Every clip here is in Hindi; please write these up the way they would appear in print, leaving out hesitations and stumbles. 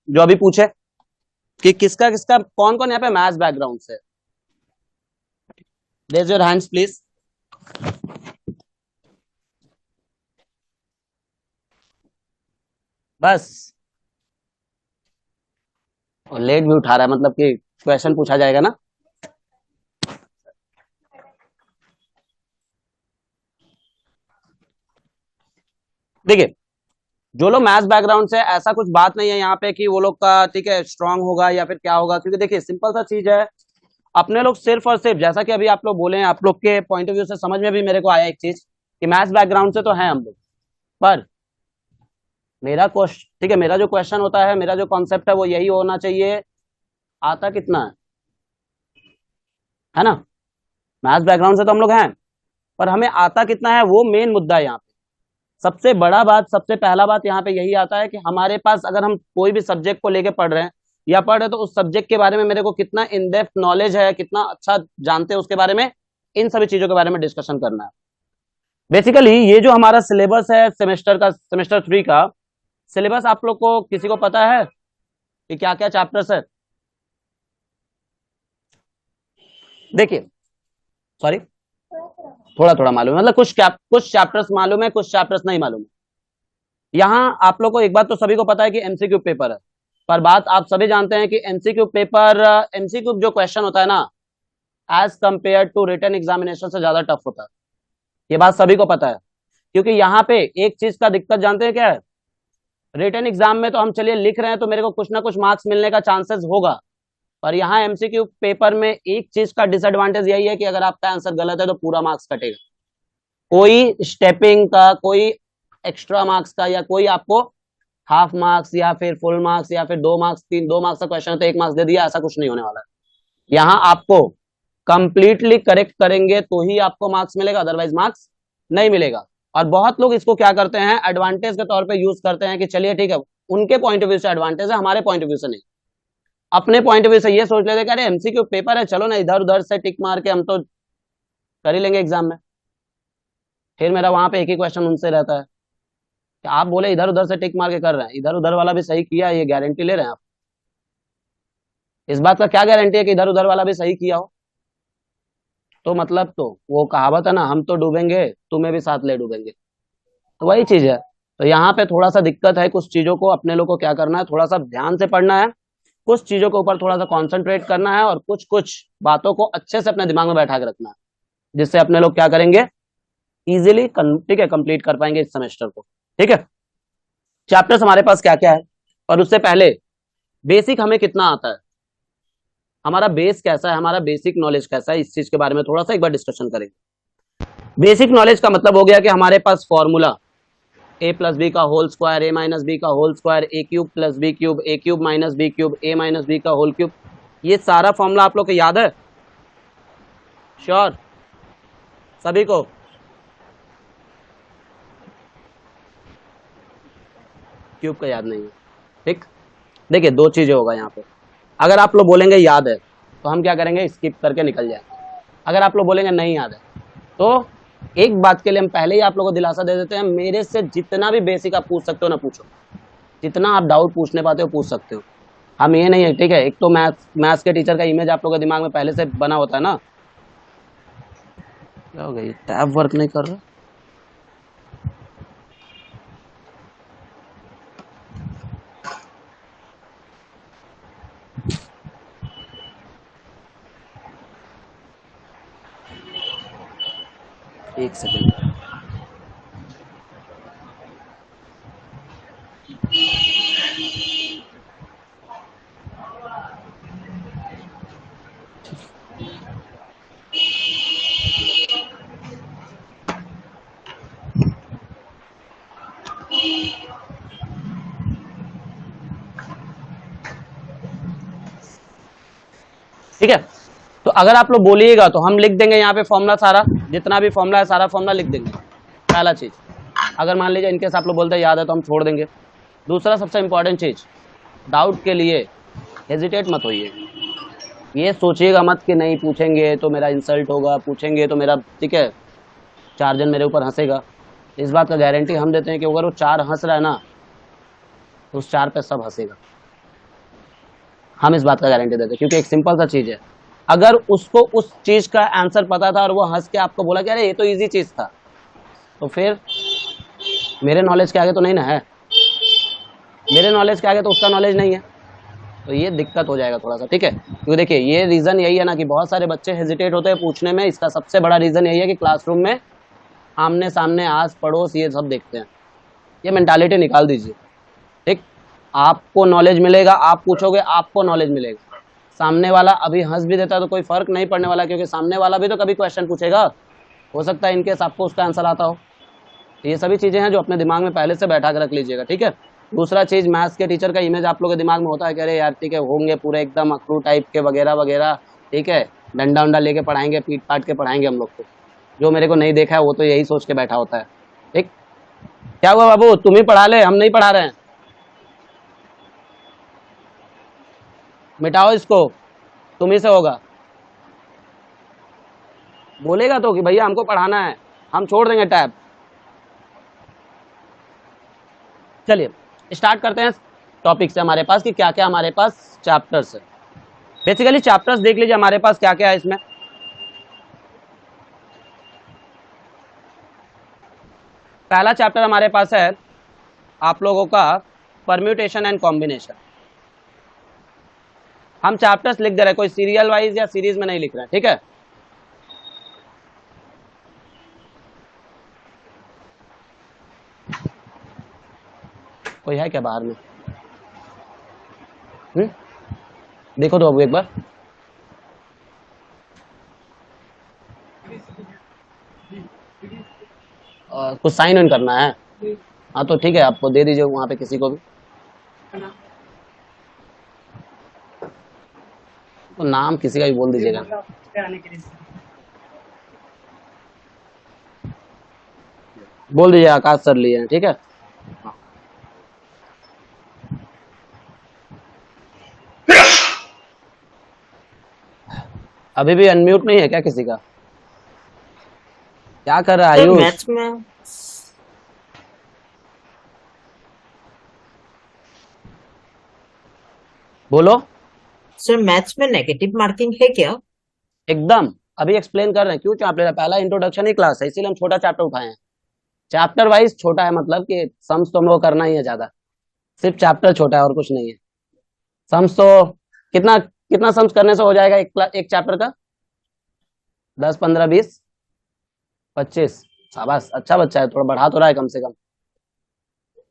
जो अभी पूछे कि किसका किसका कौन कौन यहाँ पे मैथ्स बैकग्राउंड से? Raise your hands please. बस, और लेट भी उठा रहा है, मतलब कि क्वेश्चन पूछा जाएगा ना। देखिए, जो लोग मैथ्स बैकग्राउंड से, ऐसा कुछ बात नहीं है यहाँ पे कि वो लोग का ठीक है स्ट्रांग होगा या फिर क्या होगा, क्योंकि देखिए सिंपल सा चीज है। अपने लोग सिर्फ और सिर्फ, जैसा कि अभी आप लोग बोले हैं, आप लोग के पॉइंट ऑफ व्यू से समझ में भी मेरे को आया एक चीज कि मैथ्स बैकग्राउंड से तो है हम लोग, पर मेरा क्वेश्चन ठीक है, मेरा जो क्वेश्चन होता है, मेरा जो कॉन्सेप्ट है वो यही होना चाहिए, आता कितना है ना। मैथ्स बैकग्राउंड से तो हम लोग हैं, पर हमें आता कितना है वो मेन मुद्दा है यहाँ पे। सबसे बड़ा बात, सबसे पहला बात यहाँ पे यही आता है कि हमारे पास अगर हम कोई भी सब्जेक्ट को लेके पढ़ रहे हैं या पढ़ रहे हैं, तो उस सब्जेक्ट के बारे में मेरे को कितना इन डेप्थ नॉलेज है, कितना अच्छा जानते हैं उसके बारे में, इन सभी चीजों के बारे में डिस्कशन करना है। बेसिकली ये जो हमारा सिलेबस है सेमेस्टर का, सेमेस्टर 3 का सिलेबस, आप लोग को किसी को पता है कि क्या क्या चैप्टर्स है? देखिए, सॉरी, थोड़ा थोड़ा मालूम है, मतलब कुछ चैप्टर्स मालूम है, कुछ चैप्टर्स नहीं मालूम है। यहाँ आप लोग को एक बात तो सभी को पता है कि एमसीक्यू पेपर है, पर बात आप सभी जानते हैं कि एमसीक्यू पेपर, एमसीक्यू जो क्वेश्चन होता है ना, as compare to written examination से ज्यादा टफ होता है। ये बात सभी को पता है, क्योंकि यहाँ पे एक चीज का दिक्कत जानते हैं क्या है? रिटन एग्जाम में तो हम चलिए लिख रहे हैं तो मेरे को कुछ ना कुछ मार्क्स मिलने का चांसेस होगा, पर यहाँ एमसीक्यू पेपर में एक चीज का डिसएडवांटेज यही है कि अगर आपका आंसर गलत है तो पूरा मार्क्स कटेगा। कोई स्टेपिंग का, कोई एक्स्ट्रा मार्क्स का, या कोई आपको हाफ मार्क्स या फिर फुल मार्क्स या फिर 2 मार्क्स, 2 मार्क्स का क्वेश्चन है तो 1 मार्क्स दे दिया, ऐसा कुछ नहीं होने वाला है। यहाँ आपको कंप्लीटली करेक्ट करेंगे तो ही आपको मार्क्स मिलेगा, अदरवाइज मार्क्स नहीं मिलेगा। और बहुत लोग इसको क्या करते हैं, एडवांटेज के तौर पे यूज करते हैं कि चलिए ठीक है, उनके पॉइंट ऑफ व्यू से एडवांटेज है, हमारे पॉइंट ऑफ व्यू से नहीं। अपने पॉइंट ऑफ व्यू से ये सोच लेते कि अरे एमसीक्यू पेपर है, चलो ना इधर उधर से टिक मार के हम तो कर ही लेंगे एग्जाम में। फिर मेरा वहां पे एक ही क्वेश्चन उनसे रहता है कि आप बोले इधर उधर से टिक मार के कर रहे हैं, इधर उधर वाला भी सही किया, ये गारंटी ले रहे हैं आप? इस बात का क्या गारंटी है कि इधर उधर वाला भी सही किया हो? तो मतलब, तो वो कहावत है ना, हम तो डूबेंगे तुम्हें भी साथ ले डूबेंगे, तो वही चीज है। तो यहाँ पे थोड़ा सा दिक्कत है, कुछ चीजों को अपने लोग को क्या करना है, थोड़ा सा ध्यान से पढ़ना है, कुछ चीजों के ऊपर थोड़ा सा कॉन्सेंट्रेट करना है, और कुछ कुछ बातों को अच्छे से अपने दिमाग में बैठा के रखना है, जिससे अपने लोग क्या करेंगे, इजिली ठीक है कंप्लीट कर पाएंगे इस सेमेस्टर को। ठीक है, चैप्टर्स हमारे पास क्या क्या है, और उससे पहले बेसिक हमें कितना आता है, हमारा बेस कैसा है, हमारा बेसिक नॉलेज कैसा है, इस चीज के बारे में थोड़ा सा एक बार डिस्कशन करेंगे। बेसिक नॉलेज का मतलब हो गया कि हमारे पास फॉर्मूला ए प्लस बी का होल स्क्वायर, ए माइनस बी का होल स्क्वायर, ए क्यूब प्लस बी क्यूब, ए क्यूब माइनस बी क्यूब, ए माइनस बी का होल क्यूब, ये सारा फॉर्मूला आप लोग को याद है? श्योर सभी को? क्यूब का याद नहीं है, ठीक। देखिए, दो चीजें होगा यहाँ पे, अगर आप लोग बोलेंगे याद है तो हम क्या करेंगे, स्किप करके निकल जाएंगे। अगर आप लोग बोलेंगे नहीं याद है, तो एक बात के लिए हम पहले ही आप लोगों को दिलासा दे देते हैं, मेरे से जितना भी बेसिक आप पूछ सकते हो ना पूछो, जितना आप डाउट पूछने पाते हो पूछ सकते हो। हम ये नहीं है, ठीक है, एक तो मैथ्स के टीचर का इमेज आप लोगों के दिमाग में पहले से बना होता है ना। क्या हो गया, टैब वर्क नहीं कर रहा? एक सेकेंड। ठीक है, तो अगर आप लोग बोलिएगा तो हम लिख देंगे यहाँ पे फॉर्मूला सारा, जितना भी फॉर्मूला है सारा फॉर्मूला लिख देंगे, पहला चीज। अगर मान लीजिए इनकेस आप लोग बोलते हैं याद है तो हम छोड़ देंगे। दूसरा सबसे इंपॉर्टेंट चीज, डाउट के लिए हेजिटेट मत होइए, ये सोचिएगा मत कि नहीं पूछेंगे तो मेरा इंसल्ट होगा, पूछेंगे तो मेरा, ठीक है, 4 जन मेरे ऊपर हंसेगा। इस बात का गारंटी हम देते हैं कि अगर वो 4 हंस रहा है ना, तो उस 4 पे सब हंसेगा। हम इस बात का गारंटी देते हैं, क्योंकि एक सिंपल सा चीज है, अगर उसको उस चीज का आंसर पता था और वो हंस के आपको बोला कि अरे ये तो इजी चीज था, तो फिर मेरे नॉलेज के आगे तो नहीं ना है, मेरे नॉलेज के आगे तो उसका नॉलेज नहीं है, तो ये दिक्कत हो जाएगा थोड़ा सा, ठीक है। क्योंकि देखिए ये रीजन यही है ना कि बहुत सारे बच्चे हेजिटेट होते हैं पूछने में, इसका सबसे बड़ा रीजन यही है कि क्लासरूम में आमने सामने आस पड़ोस ये सब देखते हैं, ये मेंटालिटी निकाल दीजिए, ठीक। आपको नॉलेज मिलेगा, आप पूछोगे आपको नॉलेज मिलेगा, सामने वाला अभी हंस भी देता है तो कोई फर्क नहीं पड़ने वाला, क्योंकि सामने वाला भी तो कभी क्वेश्चन पूछेगा, हो सकता है इनकेस आपको उसका आंसर आता हो। तो ये सभी चीजें हैं जो अपने दिमाग में पहले से बैठा कर रख लीजिएगा, ठीक है। दूसरा चीज, मैथ्स के टीचर का इमेज आप लोगों के दिमाग में होता है कि अरे यार ठीक है होंगे पूरे एकदम अखरू टाइप के वगैरह वगैरह, ठीक है, डंडा उंडा लेके पढ़ाएंगे, पीट पाट के पढ़ाएंगे हम लोग को। जो मेरे को नहीं देखा है वो तो यही सोच के बैठा होता है, ठीक। क्या हुआ बाबू, तुम ही पढ़ा ले, हम नहीं पढ़ा रहे हैं, मिटाओ इसको, तुम ही से होगा। बोलेगा तो कि भैया हमको पढ़ाना है, हम छोड़ देंगे टैब। चलिए स्टार्ट करते हैं टॉपिक से, हमारे पास कि क्या क्या हमारे पास चैप्टर्स है। बेसिकली चैप्टर्स देख लीजिए हमारे पास क्या क्या है इसमें। पहला चैप्टर हमारे पास है आप लोगों का परम्यूटेशन एंड कॉम्बिनेशन। हम चैप्टर्स लिख दे रहे हैं, कोई सीरियल वाइज या सीरीज में नहीं लिख रहे हैं, ठीक है। कोई है क्या बाहर में? देखो तो अबू एक बार। कुछ साइन इन करना है? हाँ तो ठीक है, आपको दे दीजिए वहां पे किसी को भी, तो नाम किसी का भी बोल दीजिएगा। बोल दीजिए आकाश सर लिए हैं, ठीक है। अभी भी अनम्यूट नहीं है क्या किसी का? क्या कर रहा है सर आयुष? मैथ्स में बोलो। सर मैथ्स में नेगेटिव मार्किंग है क्या? एकदम, अभी एक्सप्लेन कर रहे हैं क्यों चैप्टर, पहला इंट्रोडक्शन ही क्लास है, इसीलिए हम छोटा चैप्टर उठाए हैं। चैप्टर वाइज छोटा है, मतलब कि सम्स तो हम लोग करना ही है ज्यादा, सिर्फ चैप्टर छोटा है और कुछ नहीं है। सम्स तो कितना कितना सम्स करने से हो जाएगा एक चैप्टर का? 10 15 20 25। शाबाश, अच्छा बच्चा है, थोड़ा बढ़ा तो रहा है कम से कम,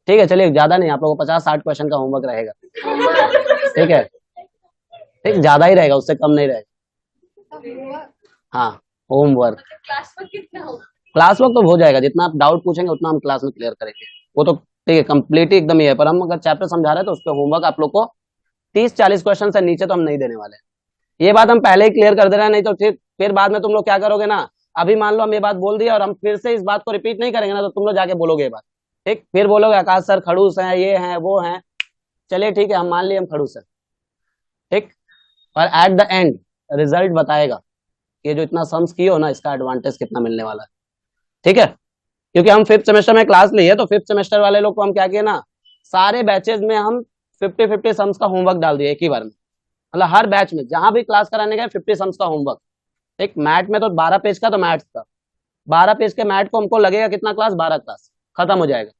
ठीक है। चलिए ज्यादा नहीं, आप लोगों को 50 60 क्वेश्चन का होमवर्क रहेगा, ठीक है, ठीक, ज्यादा ही रहेगा, उससे कम नहीं रहेगा। हाँ, होमवर्क। क्लास वर्क तो हो जाएगा, जितना आप डाउट पूछेंगे उतना हम क्लास में क्लियर करेंगे, वो तो ठीक है, कंप्लीट ही एकदम ही है। पर हम अगर चैप्टर समझा रहे हैं तो उस पर होमवर्क आप लोग को 30 40 क्वेश्चन से नीचे तो हम नहीं देने वाले हैं। ये बात हम पहले ही क्लियर कर दे रहे हैं, नहीं तो फिर बाद में तुम लोग क्या करोगे ना, अभी मान लो हम ये बात बोल दिया और हम फिर से इस बात को रिपीट नहीं करेंगे ना, तो तुम लोग जाके बोलोगे ये बात, ठीक, फिर बोलोगे आकाश सर खड़ूस हैं, ये हैं वो हैं। चलिए ठीक है, हम मान लिए हम खड़ूस हैं, ठीक। पर एट द एंड रिजल्ट बताएगा कि जो इतना सम्स किए हो ना, इसका एडवांटेज कितना मिलने वाला है, ठीक है। क्योंकि हम 5th सेमेस्टर में क्लास ली है, तो 5th सेमेस्टर वाले लोग को हम क्या किए ना, सारे बैचेज में हम 50 50 सम्स का होमवर्क डाल दिए एक ही बार में, मतलब हर बैच में जहां भी क्लास कराने गए 50 सम्स का होमवर्क। एक मैथ में तो 12 पेज का, तो मैथ्स का 12 पेज के मैथ को हमको लगेगा कितना क्लास, 12 क्लास खत्म हो जाएगा।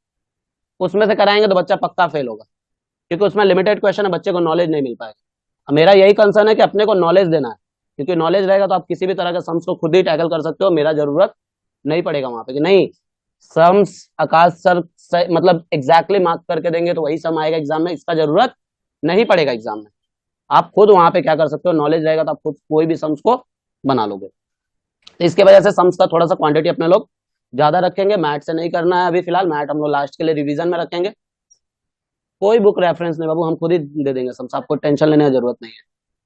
उसमें से कराएंगे तो बच्चा पक्का फेल होगा, क्योंकि उसमें लिमिटेड क्वेश्चन है, बच्चे को नॉलेज नहीं मिल पाएगा। मेरा यही कंसर्न है कि अपने को नॉलेज देना है, क्योंकि नॉलेज रहेगा तो आप किसी भी तरह के सम्स को खुद ही टैकल कर सकते हो, मेरा जरूरत नहीं पड़ेगा वहां पे कि नहीं सम्स आकाश सर मतलब एग्जैक्टली मार्क करके देंगे तो वही सम आएगा एग्जाम में, इसका जरूरत नहीं पड़ेगा एग्जाम में। आप खुद वहां पे क्या कर सकते हो, नॉलेज रहेगा तो आप खुद कोई भी सम्स को बना लोगे। तो इसके वजह से सम्स का थोड़ा सा क्वांटिटी अपने लोग ज्यादा रखेंगे, मैथ से नहीं करना है अभी फिलहाल, मैथ हम लोग लास्ट के लिए रिवीजन में रखेंगे। कोई बुक रेफरेंस नहीं बाबू, हम खुद ही दे देंगे सम्स, आपको टेंशन लेने की जरूरत नहीं है।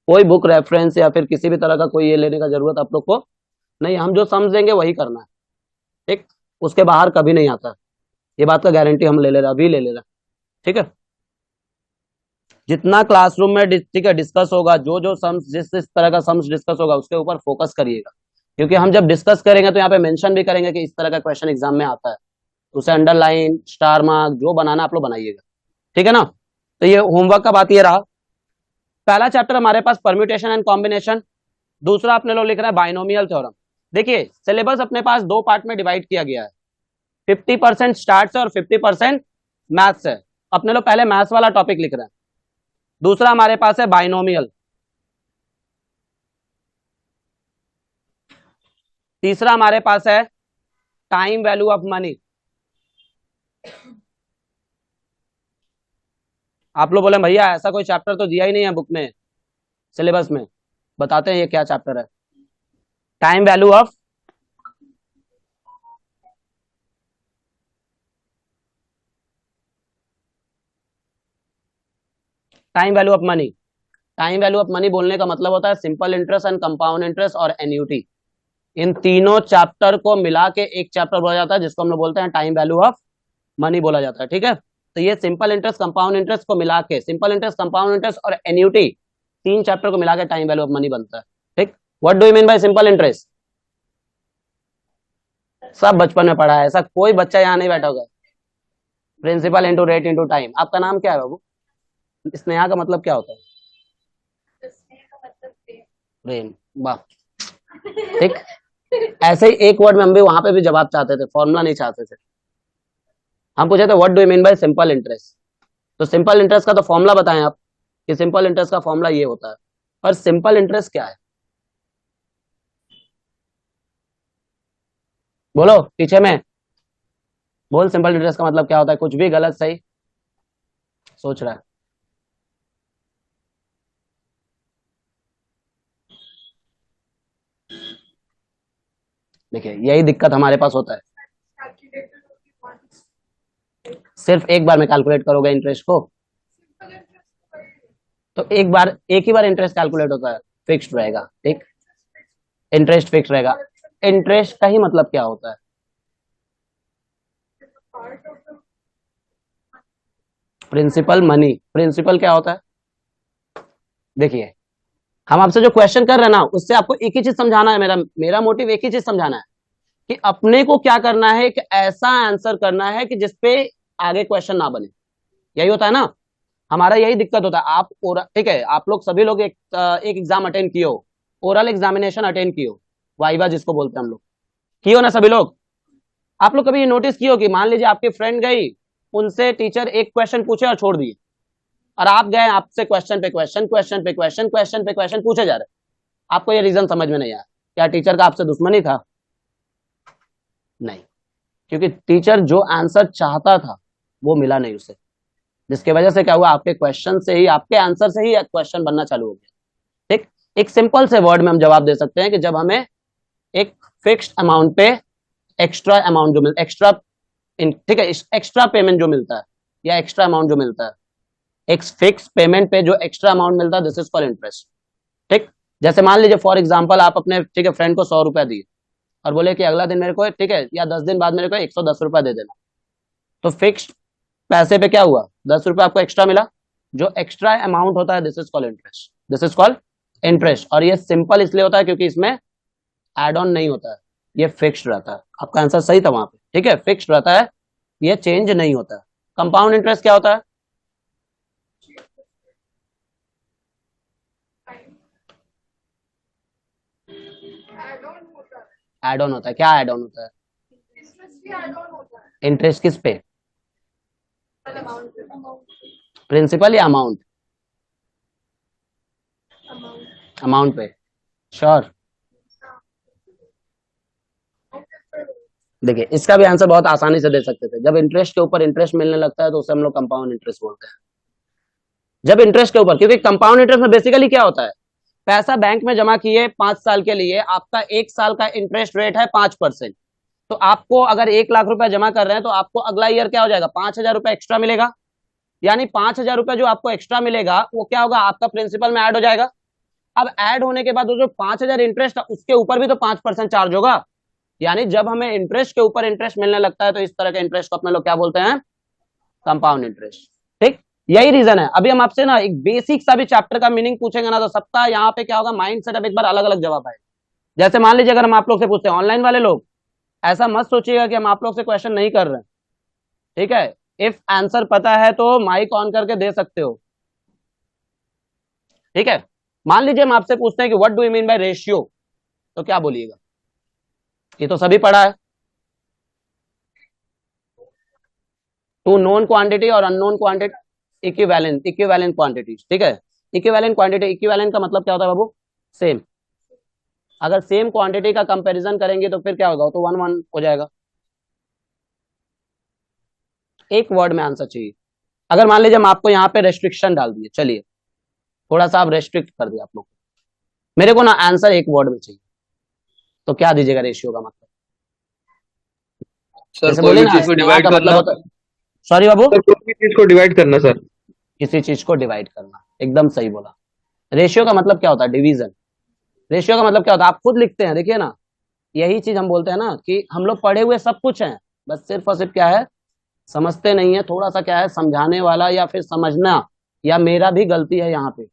कोई बुक रेफरेंस या फिर किसी भी तरह का कोई ये लेने का जरूरत आप लोग को नहीं, हम जो समझ देंगे वही करना है, ठीक। उसके बाहर कभी नहीं आता, ये बात का गारंटी हम ले ले रहे, अभी ले ले रहे, ठीक है। जितना क्लासरूम में ठीक है डिस्कस होगा, जो जो सम्स जिस तरह का सम्स डिस्कस होगा उसके ऊपर फोकस करिएगा, क्योंकि हम जब डिस्कस करेंगे तो यहाँ पे मेंशन भी करेंगे कि इस तरह का क्वेश्चन एग्जाम में आता है, उसे अंडरलाइन स्टार मार्क जो बनाना आप लोग बनाइएगा, ठीक है ना। तो ये होमवर्क का बात ये रहा। पहला चैप्टर हमारे पास परम्यूटेशन एंड कॉम्बिनेशन, दूसरा अपने लोग लिख रहे हैं बाइनोमियल थ्योरम। देखिए सिलेबस अपने पास दो पार्ट में डिवाइड किया गया है, 50% स्टार्ट से और 50% मैथ्स है। अपने लोग पहले मैथ्स वाला टॉपिक लिख रहे हैं। दूसरा हमारे पास है बाइनोमियल, तीसरा हमारे पास है टाइम वैल्यू ऑफ मनी। आप लोग बोले भैया ऐसा कोई चैप्टर तो दिया ही नहीं है बुक में, सिलेबस में, बताते हैं ये क्या चैप्टर है। Time value of time value of money. Time value of money बोलने का मतलब होता है simple interest and compound interest और एन्युटी। इन तीनों चैप्टर को मिला के एक चैप्टर बोला जाता है जिसको हम लोग बोलते हैं टाइम वैल्यू ऑफ मनी बोला जाता है। ठीक है, तो ये सिंपल इंटरेस्ट कंपाउंड इंटरेस्ट को मिला के, सिंपल इंटरेस्ट कंपाउंड इंटरेस्ट और एन्युटी, तीन चैप्टर को मिला के टाइम वैल्यू ऑफ मनी बनता है। ठीक, what do you mean by simple interest? सब बचपन में पढ़ा है, ऐसा कोई बच्चा यहाँ नहीं बैठा होगा। Principal into rate into time. आपका नाम क्या है बाबू? स्नेहा का मतलब क्या होता है? प्रेम, वाह। ठीक, ऐसे ही एक वर्ड में हम भी वहां पे भी जवाब चाहते थे, फॉर्मूला नहीं चाहते थे। हम पूछे थे what do you mean by simple interest, तो सिंपल इंटरेस्ट का तो फॉर्मूला बताएं आप कि सिंपल इंटरेस्ट का फॉर्मूला ये होता है। पर सिंपल इंटरेस्ट क्या है? बोलो पीछे में, बोल सिंपल इंटरेस्ट का मतलब क्या होता है? कुछ भी गलत सही सोच रहा है? देखिए यही दिक्कत हमारे पास होता है, सिर्फ एक बार में कैलकुलेट करोगे इंटरेस्ट को, तो एक बार, एक ही बार इंटरेस्ट कैलकुलेट होता है, फिक्स्ड रहेगा। ठीक, इंटरेस्ट फिक्स रहेगा। इंटरेस्ट का ही मतलब क्या होता है? Principal money. प्रिंसिपल क्या होता है? देखिए हम आपसे जो क्वेश्चन कर रहे हैं ना, उससे आपको एक ही चीज समझाना है, मेरा मेरा मोटिव एक ही चीज समझाना है कि अपने को क्या करना है, एक ऐसा आंसर करना है कि जिसपे आगे क्वेश्चन ना बने। यही होता है ना, हमारा यही दिक्कत होता है। आप ठीक है, आप लोग सभी लोग एक एग्जाम अटेंड किए हो, ओरल एग्जामिनेशन अटेंड किए हो, वाइवा जिसको बोलते हैं हम लोग, किए हो ना सभी लोग? आप लोग कभी ये नोटिस किए हो कि मान लीजिए आपकी फ्रेंड गई, उनसे टीचर एक क्वेश्चन पूछे और छोड़ दिए, और आप गए, आपसे क्वेश्चन पे क्वेश्चन, क्वेश्चन पे क्वेश्चन, क्वेश्चन पे क्वेश्चन पूछे जा रहे, आपको ये रीजन समझ में नहीं आया, क्या टीचर का आपसे दुश्मनी था? नहीं, क्योंकि टीचर जो आंसर चाहता था वो मिला नहीं उसे, जिसकी वजह से क्या हुआ, आपके क्वेश्चन से ही, आपके आंसर से ही क्वेश्चन बनना चालू हो गया। ठीक, एक सिंपल से वर्ड में हम जवाब दे सकते हैं कि जब हमें एक फिक्स्ड अमाउंट पे एक्स्ट्रा अमाउंट जो मिलता, एक्स्ट्रा, ठीक है, एक्स्ट्रा पेमेंट जो मिलता है या एक्स्ट्रा अमाउंट जो मिलता है, एक फिक्स पेमेंट पे जो एक्स्ट्रा अमाउंट मिलता है, दिस इज कॉल्ड इंटरेस्ट। ठीक, जैसे मान लीजिए फॉर एग्जांपल आप अपने, ठीक है, फ्रेंड को 100 रुपया दिए और बोले कि अगला दिन मेरे को, ठीक है, या 10 दिन बाद मेरे को 110 रुपया दे देना, तो फिक्स्ड पैसे पे क्या हुआ, 10 रुपया आपको एक्स्ट्रा मिला। जो एक्स्ट्रा अमाउंट होता है, this is called interest, this is called interest. और ये सिंपल इसलिए होता है क्योंकि इसमें एड ऑन नहीं होता है, ये फिक्स्ड रहता है। आपका आंसर सही था वहां पे, ठीक है, फिक्स्ड रहता है, ये चेंज नहीं होता है। कंपाउंड इंटरेस्ट क्या होता है? एड ऑन होता है। क्या एड ऑन होता है? इंटरेस्ट किस पे? प्रिंसिपल या अमाउंट? अमाउंट पे, श्योर? देखिए इसका भी आंसर बहुत आसानी से दे सकते थे। जब इंटरेस्ट के ऊपर इंटरेस्ट मिलने लगता है तो उसे हम लोग कंपाउंड इंटरेस्ट बोलते हैं। जब इंटरेस्ट के ऊपर, क्योंकि कंपाउंड इंटरेस्ट में बेसिकली क्या होता है, पैसा बैंक में जमा किए 5 साल के लिए, आपका 1 साल का इंटरेस्ट रेट है 5%। तो आपको अगर 1 लाख रुपया जमा कर रहे हैं तो आपको अगला ईयर क्या हो जाएगा, 5,000 रुपया एक्स्ट्रा मिलेगा। यानी 5,000 रुपया जो आपको एक्स्ट्रा मिलेगा वो क्या होगा, आपका प्रिंसिपल में ऐड हो जाएगा। अब ऐड होने के बाद वो जो 5,000 इंटरेस्ट है उसके ऊपर भी तो 5% चार्ज होगा। यानी जब हमें इंटरेस्ट के ऊपर इंटरेस्ट मिलने लगता है तो इस तरह के इंटरेस्ट को अपने लोग क्या बोलते हैं, कंपाउंड इंटरेस्ट। ठीक, यही रीजन है। अभी हम आपसे ना एक बेसिक सा भी चैप्टर का मीनिंग पूछेंगे ना, तो सबका यहाँ पे क्या होगा, माइंड सेटअप एक बार अलग अलग जवाब आएगा। जैसे मान लीजिए अगर हम आप लोग से पूछते हैं, ऑनलाइन वाले लोग ऐसा मत सोचिएगा कि हम आप लोग से क्वेश्चन नहीं कर रहे हैं, ठीक है। इफ आंसर पता है तो माइक ऑन करके दे सकते हो। ठीक है। मान लीजिए हम आपसे पूछते हैं कि what do you mean by ratio, तो क्या बोलिएगा? ये तो सभी पढ़ा है, टू नोन क्वांटिटी और अननोन क्वांटिटी, इक्विवेलेंट क्वांटिटीज, ठीक है। इक्विवेलेंट क्वांटिटी, इक्विवेलेंट का मतलब क्या होता है बाबू? सेम। अगर सेम क्वांटिटी का कंपैरिजन करेंगे तो फिर क्या होगा? तो वन वन हो जाएगा। एक वर्ड में आंसर चाहिए। अगर मान लीजिए हम आपको यहाँ पे रेस्ट्रिक्शन डाल दिए, चलिए थोड़ा सा आप रेस्ट्रिक्ट कर दिया आप लोग, मेरे को ना आंसर एक वर्ड में चाहिए, तो क्या दीजिएगा रेशियो का मतलब? सर जैसे कोई बोले भी ना चीज को इस्तेमाल डिवाइड का मतलब करना। होता है, सॉरी बाबू, सर कोई भी चीज को डिवाइड करना सर। किसी चीज को डिवाइड करना, एकदम सही बोला। रेशियो का मतलब क्या होता है? डिवीजन। रेशियो का मतलब क्या होता है? आप खुद लिखते हैं, देखिए ना, यही चीज हम बोलते हैं ना कि हम लोग पढ़े हुए सब कुछ हैं, बस सिर्फ और सिर्फ क्या है, समझते नहीं है। थोड़ा सा क्या है, समझाने वाला या फिर समझना, या मेरा भी गलती है यहाँ पे।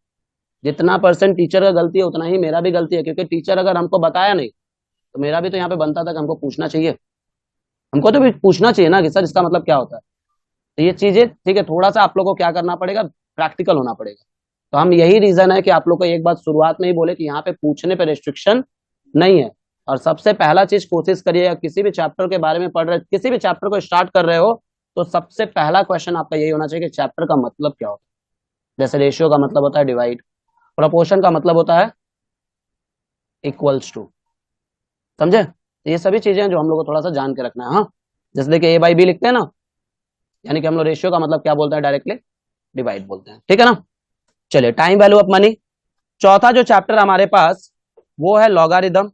जितना परसेंट टीचर का गलती है उतना ही मेरा भी गलती है, क्योंकि टीचर अगर हमको बताया नहीं तो मेरा भी तो यहाँ पे बनता था कि हमको पूछना चाहिए, हमको तो भी पूछना चाहिए ना कि सर इसका मतलब क्या होता है। तो ये चीजें ठीक है, थोड़ा सा आप लोग को क्या करना पड़ेगा, प्रैक्टिकल होना पड़ेगा। तो हम यही रीजन है कि आप लोग को एक बात शुरुआत में ही बोले कि यहाँ पे पूछने पे रेस्ट्रिक्शन नहीं है। और सबसे पहला चीज कोशिश करिएगा, किसी भी चैप्टर के बारे में पढ़ रहे, किसी भी चैप्टर को स्टार्ट कर रहे हो, तो सबसे पहला क्वेश्चन आपका यही होना चाहिए कि चैप्टर का मतलब क्या होता है। जैसे रेशियो का मतलब होता है डिवाइड, प्रोपोर्शन का मतलब होता है इक्वल्स टू, समझे? तो ये सभी चीजें हैं जो हम लोग को थोड़ा सा जान के रखना है। हाँ, जैसे देखिए ए बाई बी लिखते हैं ना, यानी कि हम लोग रेशियो का मतलब क्या बोलते हैं? डायरेक्टली डिवाइड बोलते हैं, ठीक है ना। चलिए, टाइम वैल्यू ऑफ मनी। चौथा जो चैप्टर हमारे पास वो है लॉगारिदम।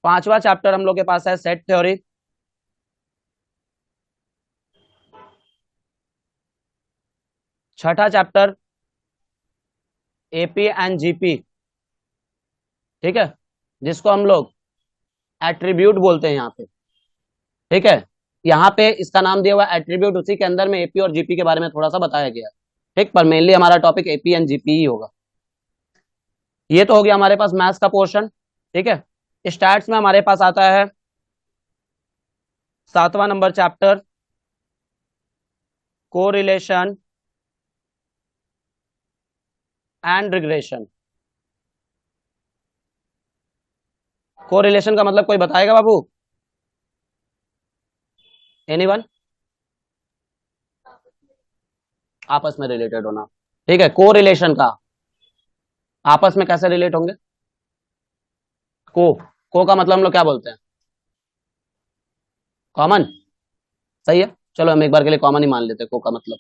पांचवा चैप्टर हम लोग के पास है सेट थ्योरी। छठा चैप्टर एपी एंड जीपी, ठीक है, जिसको हम लोग एट्रीब्यूट बोलते हैं यहाँ पे, ठीक है। यहाँ पे इसका नाम दिया हुआ एट्रीब्यूट, उसी के अंदर में एपी और जीपी के बारे में थोड़ा सा बताया गया है, ठीक। पर मेनली हमारा टॉपिक एपी एंड जीपी ही होगा। ये तो हो गया हमारे पास मैथ्स का पोर्शन, ठीक है। स्टैट्स में हमारे पास आता है सातवां number chapter, correlation and regression. Correlation का मतलब कोई बताएगा बाबू? एनीवन? आपस में रिलेटेड होना, ठीक है। कोरिलेशन का आपस में कैसे रिलेट होंगे? को का मतलब हम लोग क्या बोलते हैं? कॉमन, सही है। चलो हम एक बार के लिए कॉमन ही मान लेते हैं को का मतलब।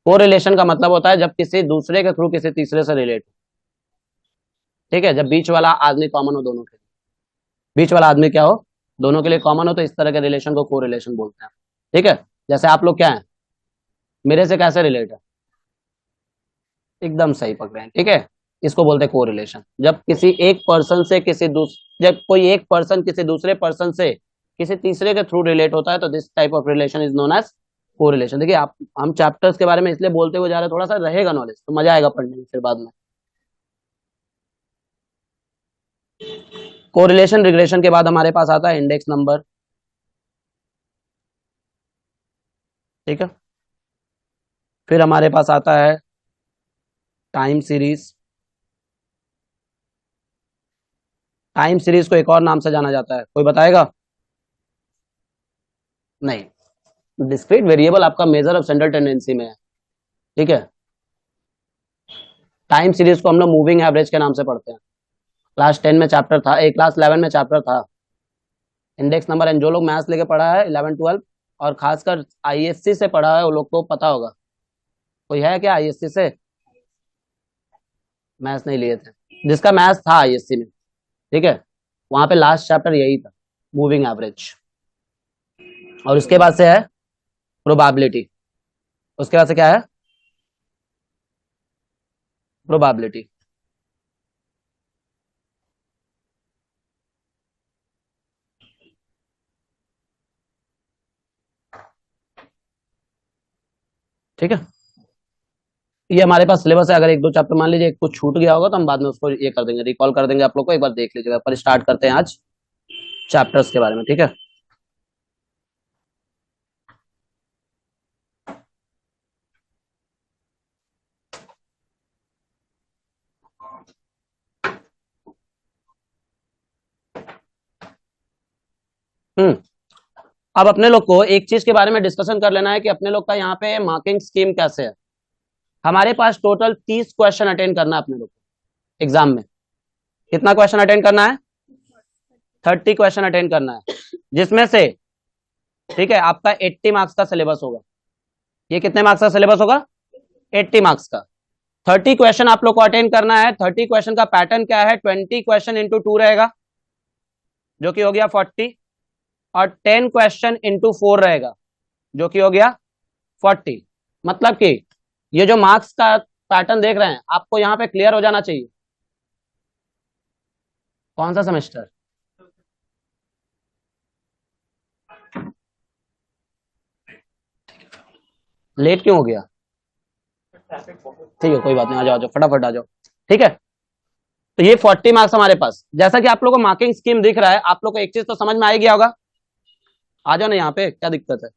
कोरिलेशन का मतलब होता है जब किसी दूसरे के थ्रू किसी तीसरे से रिलेट हो, ठीक है। जब बीच वाला आदमी कॉमन हो दोनों के लिए, बीच वाला आदमी क्या हो, दोनों के लिए कॉमन हो, तो इस तरह के रिलेशन को कोरिलेशन बोलते हैं, ठीक है। जैसे आप लोग क्या है, मेरे से कैसे रिलेट है? एकदम सही पकड़े हैं, ठीक है। इसको बोलते हैं कोरिलेशन। जब किसी एक पर्सन से जब कोई एक पर्सन किसी दूसरे पर्सन से किसी तीसरे के थ्रू रिलेट होता है, तो this type of relation is known as correlation. देखिए आप, हम चैप्टर्स के बारे में इसलिए बोलते हुए जा रहे हैं, थोड़ा सा रहेगा नॉलेज, तो मजा आएगा पढ़ने में फिर बाद में। कोरिलेशन रिग्रेशन के बाद हमारे पास आता है इंडेक्स नंबर, ठीक है। फिर हमारे पास आता है टाइम सीरीज। टाइम सीरीज को एक और नाम से जाना जाता है, कोई बताएगा? नहीं, डिस्क्रीट वेरिएबल आपका मेजर ऑफ सेंट्रल टेंडेंसी में है, ठीक है। टाइम सीरीज को हम लोग मूविंग एवरेज के नाम से पढ़ते हैं। क्लास 10 में चैप्टर था, एक क्लास 11 में चैप्टर था इंडेक्स नंबर। एंड जो लोग मैथ्स लेके पढ़ा है 11 12 और खासकर आईएससी से पढ़ा है, वो लोग को पता होगा। कोई है क्या आईएससी से? मैथ्स नहीं लिए थे, जिसका मैथ्स था आईएससी में, ठीक है, वहां पे लास्ट चैप्टर यही था, मूविंग एवरेज। और उसके बाद से है प्रोबेबिलिटी, उसके बाद से क्या है? प्रोबेबिलिटी, ठीक है। ये हमारे पास सिलेबस है। अगर एक दो चैप्टर मान लीजिए कुछ छूट गया होगा तो हम बाद में उसको ये कर देंगे, रिकॉल कर देंगे आप लोग को, एक बार देख लीजिएगा। पर स्टार्ट करते हैं आज चैप्टर्स के बारे में, ठीक है। हम्म अब अपने लोग को एक चीज के बारे में डिस्कशन कर लेना है कि अपने लोग का यहाँ पे मार्किंग स्कीम कैसे है। हमारे पास टोटल 30 क्वेश्चन अटेंड करना है अपने लोग को एग्जाम में। कितना क्वेश्चन अटेंड करना है? 30 क्वेश्चन अटेंड करना है, जिसमें से ठीक है आपका 80 मार्क्स का सिलेबस होगा। ये कितने मार्क्स का सिलेबस होगा? 80 मार्क्स का। 30 क्वेश्चन आप लोग को अटेंड करना है। 30 क्वेश्चन का पैटर्न क्या है? 20 क्वेश्चन इंटू 2 रहेगा, जो कि हो गया 40, और 10 क्वेश्चन इंटू 4 रहेगा, जो कि हो गया 40। मतलब कि ये जो मार्क्स का पैटर्न देख रहे हैं आपको यहाँ पे क्लियर हो जाना चाहिए। कौन सा सेमेस्टर? लेट क्यों हो गया? ठीक है कोई बात नहीं, आ जाओ आ जाओ फटाफट आ जाओ। ठीक है, तो ये 40 मार्क्स हमारे पास। जैसा कि आप लोगों को मार्किंग स्कीम दिख रहा है, आप लोग को एक चीज तो समझ में आ ही गया होगा। आ जाओ ना यहाँ पे, क्या दिक्कत है?